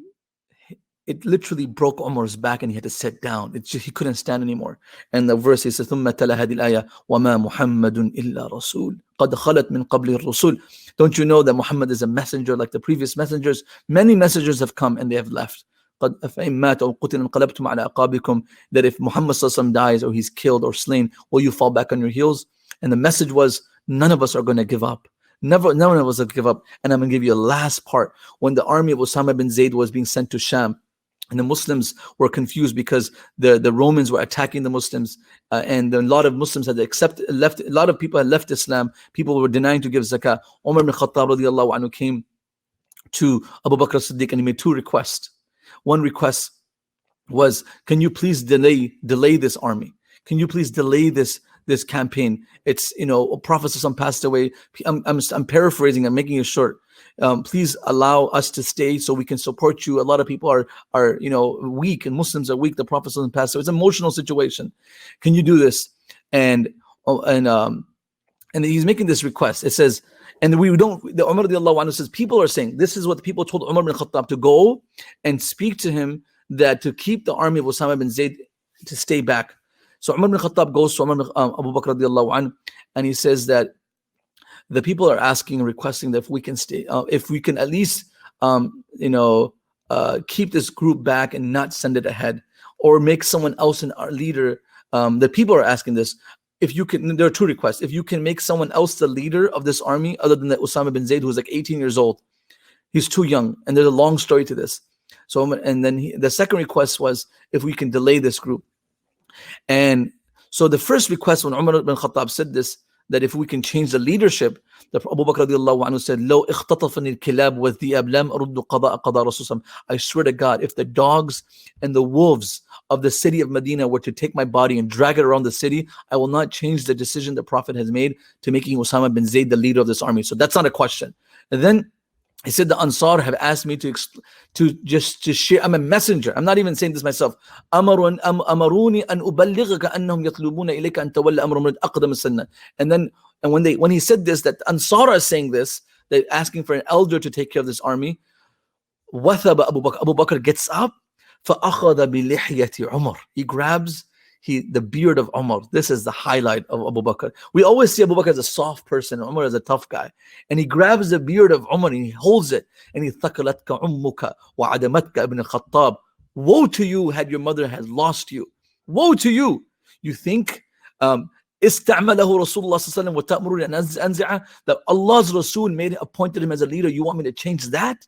it literally broke Umar's back and he had to sit down. He couldn't stand anymore. And the verse is, ثُمَّ تَلَا هَذِي الْآيَةِ وَمَا مُحَمَّدٌ إِلَّا رَسُولٌ قَدْ خَلَتْ مِنْ قَبْلِ الرُّسُولِ. Don't you know that Muhammad is a messenger like the previous messengers? Many messengers have come and they have left. قَدْ أَفَإِن مَاتَ أَوْ قُتِلَ انْقَلَبْتُمْ عَلَىٰ أَعْقَابِكُمْ. That if Muhammad dies or he's killed or slain, will you fall back on your heels? And the message was, none of us are going to give up. None of us will give up. And I'm going to give you a last part. When the army of Osama bin Zayd was being sent to Sham, and the Muslims were confused because the Romans were attacking the Muslims, and a lot of Muslims had left. A lot of people had left Islam. People were denying to give zakah. Umar bin Khattab radiallahu anhu came to Abu Bakr as-Siddiq and he made two requests. One request was, can you please delay this army? Can you please delay this campaign? It's, Prophet passed away. I'm paraphrasing. I'm making it short. Please allow us to stay so we can support you. A lot of people are weak, and Muslims are weak. The Prophet passed away. It's an emotional situation. Can you do this? And he's making this request. It says, and we don't. The Umar radiallahu anhu says, people are saying, this is what the people told Umar bin Khattab, to go and speak to him, that to keep the army of Osama bin Zayd to stay back. So Umar bin Khattab goes to Abu Bakr radiallahu anhu, and he says that the people are asking and requesting that if we can stay, if we can at least, keep this group back and not send it ahead, or make someone else our leader. The people are asking this. If you can, there are two requests. If you can make someone else the leader of this army, other than Osama bin Zayd, who's like 18 years old, he's too young, and there's a long story to this. So, and then the second request was if we can delay this group. And so the first request, when Umar bin Khattab said this, that if we can change the leadership, the Abu Bakr radiallahu anhu said, لو اختطفني الكلاب والذئاب لم أرد قضاء رسول. I swear to God, if the dogs and the wolves of the city of Medina were to take my body and drag it around the city, I will not change the decision the Prophet has made to making Osama bin Zayd the leader of this army. So that's not a question. And then he said, the Ansar have asked me to share. I'm a messenger. I'm not even saying this myself. أمروني أن أبلغك أنهم يطلبون إليك أن تولى أمر من أقدم السنة. And when he said this, that Ansar are saying this, they're asking for an elder to take care of this army. وثب Abu Bakr. Abu Bakr gets up. فأخذ بلحية عمر. He grabs the beard of Umar. This is the highlight of Abu Bakr. We always see Abu Bakr as a soft person, Umar as a tough guy. And he grabs the beard of Umar and he holds it. And he ثَقَلَتْكَ عُمُّكَ وَعَدَمَتْكَ ibn Khattab. Woe to you had your mother has lost you. Woe to you. You think استعمله رسول الله صلى الله عليه وسلم وتأمرون أن أنزعه, that Allah's Rasul appointed him as a leader. You want me to change that?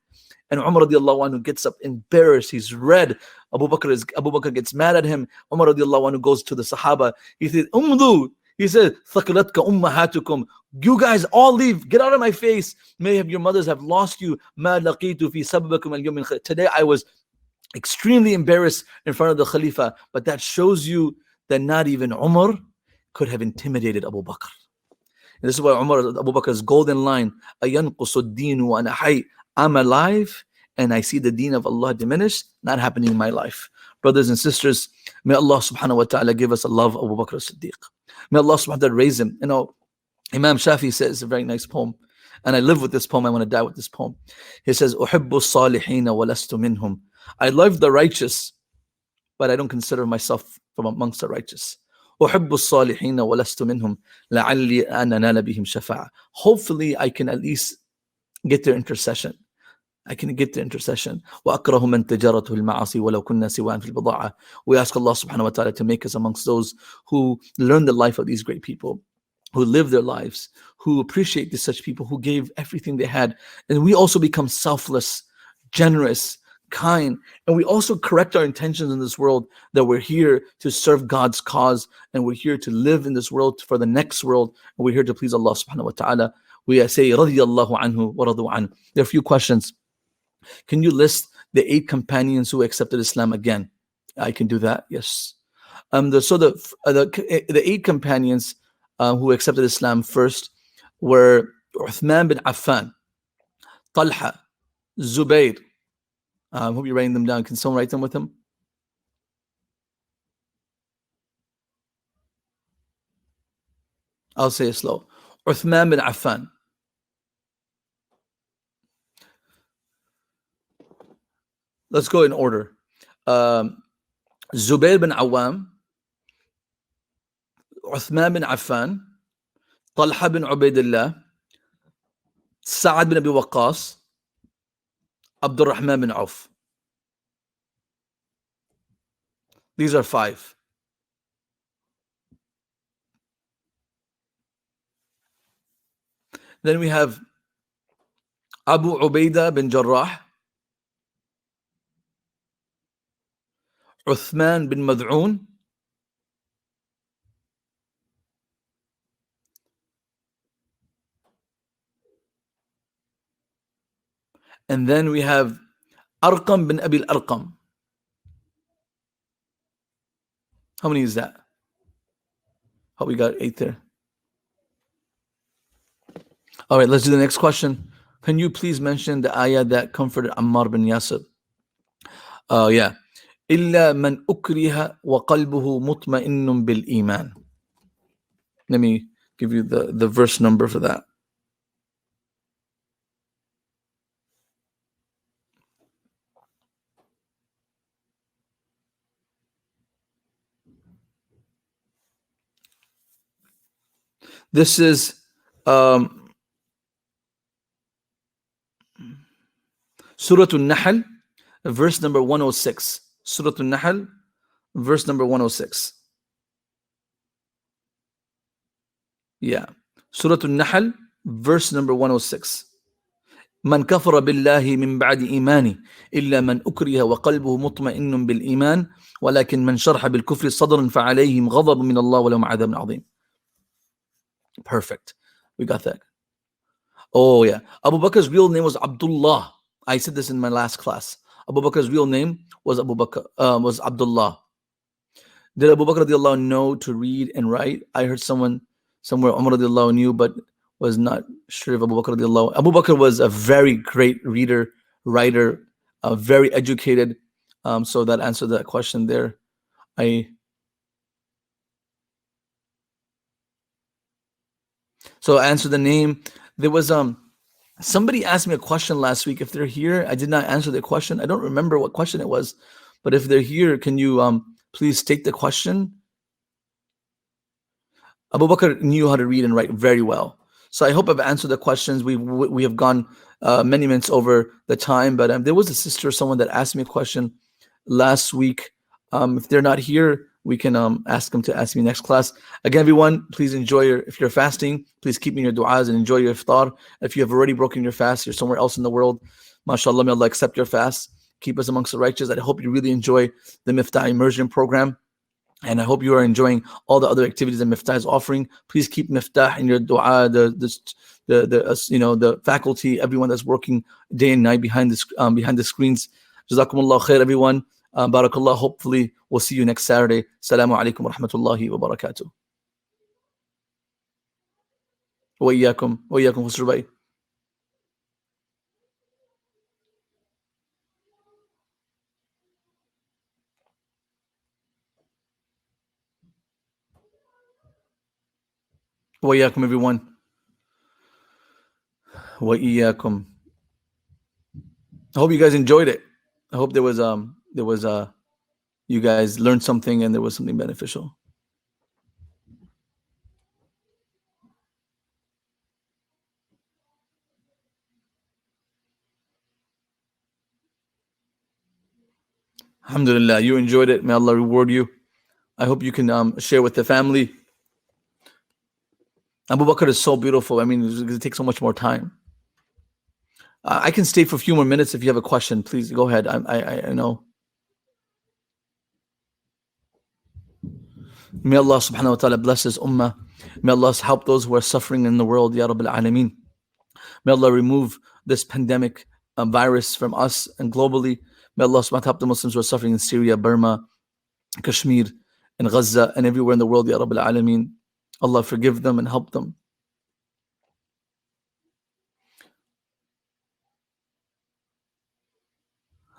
And Umar radiallahu anhu gets up embarrassed. He's red. Abu Bakr gets mad at him. Umar radiallahu anhu goes to the Sahaba. He says, Umdu. He said, ثَقِلَتْكَ أُمَّهَاتُكُمْ. You guys all leave. Get out of my face. May have your mothers have lost you. مَا لَقِيتُ فِي سَبَبَكُمْ الْيَوْمِ الْخَيْرِ. Today I was extremely embarrassed in front of the Khalifa. But that shows you that not even Umar could have intimidated Abu Bakr. And this is why Abu Bakr's golden line, أَيَنْقُصُ الدِّينُ وَأَنَا حَيٍّ, I'm alive and I see the deen of Allah diminish, not happening in my life. Brothers and sisters, may Allah subhanahu wa ta'ala give us a love of Abu Bakr as-Siddiq. May Allah subhanahu wa ta'ala raise him. You know, Imam Shafi says a very nice poem, and I live with this poem, I want to die with this poem. He says, أُحِبُّ الصَّالِحِينَ وَلَسْتُ مِنْهُمْ, I love the righteous, but I don't consider myself from amongst the righteous. أُحِبُّ الصَّالِحِينَ وَلَسْتُ مِنْهُمْ لَعَلِّي أَنْ أَنَالَ بِهِمْ شَفَاعَةً. Hopefully I can at least get their intercession. I can get the intercession. وَأَكْرَهُ مَنْ تَجَارَتُهُ الْمَعَاصِي وَلَوْ كُنَّا سِوَاءً فِي الْبِضَاعَةِ. We ask Allah subhanahu wa ta'ala to make us amongst those who learn the life of these great people, who live their lives, who appreciate such people, who gave everything they had. And we also become selfless, generous, kind, and we also correct our intentions in this world, that we're here to serve God's cause, and we're here to live in this world for the next world, and we're here to please Allah subhanahu wa ta'ala. We say, radiyallahu anhu wa radu an. There are a few questions. Can you list the 8 companions who accepted Islam again? I can do that, yes. The 8 companions who accepted Islam first were Uthman bin Affan, Talha, Zubayr. I hope you're writing them down. Can someone write them with him? I'll say it slow. Uthman bin Affan. Let's go in order. Zubayr bin Awam, Uthman bin Affan, Talha bin Ubaidillah, Sa'ad bin Abi Waqqas, Abdurrahman bin Auf. These are 5. Then we have Abu Ubaidah bin Jarrah, Uthman bin Mad'un, and then we have Arqam bin Abi al-Arqam. How many is that? Oh, we got 8 there. All right, let's do the next question. Can you please mention the ayah that comforted Ammar bin Yasir? Yeah. إِلَّا مَنْ أُكْرِهَ وَقَلْبُهُ مُطْمَئِنٌ بِالْإِيمَانِ. Let me give you the verse number for that. This is Surah An-Nahl, verse number 106. Surah An-Nahl, verse number 106. Yeah. Surah An-Nahl, verse number 106. من كفر بالله من بعد إيمانه إلا من أكره وقلبه مطمئن بالإيمان ولكن من شرح بالكفر صدرا فعليهم غضب من الله ولهم عذاب عظيم. Perfect. We got that. Oh yeah. Abu Bakr's real name was Abdullah. I said this in my last class. Abu Bakr's real name was was Abdullah. Did Abu Bakr radiallahu know to read and write? I heard someone somewhere Umar radiallahu knew, but was not sure if Abu Bakr radiallahu. Abu Bakr was a very great reader, writer, very educated. So that answered that question there. So I answered the name. There was somebody asked me a question last week. If they're here, I did not answer the question. I don't remember what question it was, but if they're here, can you please take the question? Abu Bakr knew how to read and write very well. So I hope I've answered the questions. We have gone many minutes over the time, but there was a sister, someone that asked me a question last week. If they're not here, we can ask them to ask me next class. Again, everyone, please enjoy if you're fasting, please keep in your du'as and enjoy your iftar. If you have already broken your fast, you're somewhere else in the world, mashallah, may Allah accept your fast. Keep us amongst the righteous. I hope you really enjoy the Miftaah immersion program. And I hope you are enjoying all the other activities that Miftaah is offering. Please keep Miftaah in your dua, the faculty, everyone that's working day and night behind the screens. Jazakumullah khair, everyone. Barakallah. Hopefully, we'll see you next Saturday. Assalamu alaikum wa rahmatullahi wa barakatuh. Wa iyyakum. Wa iyyakum, Khusru Bhai. Wa iyyakum, everyone. Wa iyyakum. I hope you guys enjoyed it. I hope there was you guys learned something and there was something beneficial. Alhamdulillah, you enjoyed it. May Allah reward you. I hope you can share with the family. Abu Bakr is so beautiful. I mean, it's going to take so much more time. I can stay for a few more minutes if you have a question. Please go ahead. I know. May Allah subhanahu wa ta'ala bless His ummah. May Allah help those who are suffering in the world. Ya Rabbil Alameen. May Allah remove this pandemic virus from us and globally. May Allah subhanahu wa ta'ala help the Muslims who are suffering in Syria, Burma, Kashmir, and Gaza, and everywhere in the world. Ya Rabbil Alameen. Allah forgive them and help them.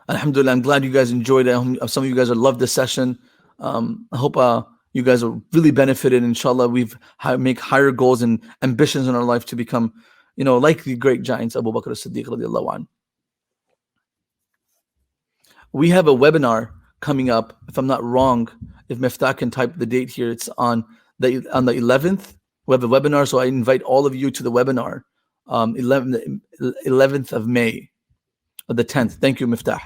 Alhamdulillah, I'm glad you guys enjoyed it. Some of you guys have loved this session. I hope you guys are really benefited. Inshallah, we've make higher goals and ambitions in our life to become, like the great giants, Abu Bakr as-Siddiq radiallahu anhu. We have a webinar coming up, if I'm not wrong. If Miftaah can type the date here, it's on the 11th. We have a webinar, so I invite all of you to the webinar, 11th of May, or the 10th. Thank you, Miftaah.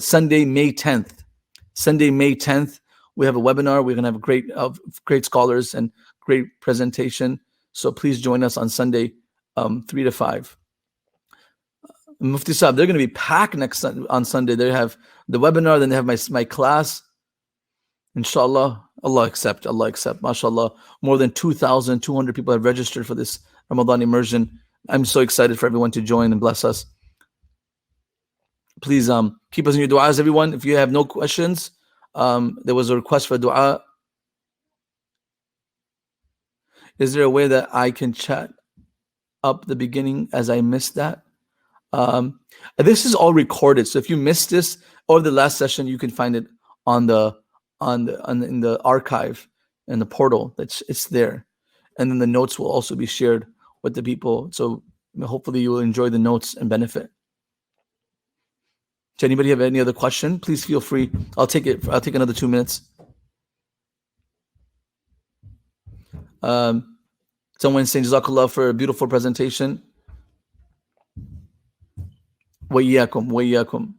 Sunday, May 10th. Sunday, May 10th, we have a webinar. We're going to have great scholars and great presentation. So please join us on Sunday, 3 to 5. Mufti Saab, they're going to be packed on Sunday. They have the webinar, then they have my class. Inshallah, Allah accept, MashaAllah. More than 2,200 people have registered for this Ramadan immersion. I'm so excited for everyone to join and bless us. Please keep us in your du'as, everyone. If you have no questions, there was a request for dua. Is there a way that I can chat up the beginning as I missed that? This is all recorded, so if you missed this or the last session, you can find it in the archive in the portal. It's there, and then the notes will also be shared with the people. So hopefully you will enjoy the notes and benefit. Does anybody have any other question? Please feel free. I'll take another 2 minutes. Someone saying Jazakallah for a beautiful presentation. Wa iyyakum, wa iyyakum.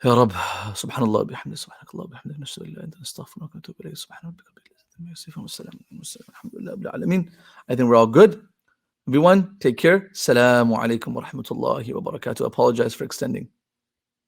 Ya Rabb, subhanallah bihamdi, subhanakallah bihamdi, nashhadu an la ilaha illa anta, nastaghfiruka wa natubu ilayk. Subhana rabbika rabbil izzati amma yasifun, wa salamun alal mursalin, walhamdulillahi rabbil alamin. I think we're all good. Everyone, take care. Assalamu alaikum wa rahmatullahi wa barakatuh. I apologize for extending.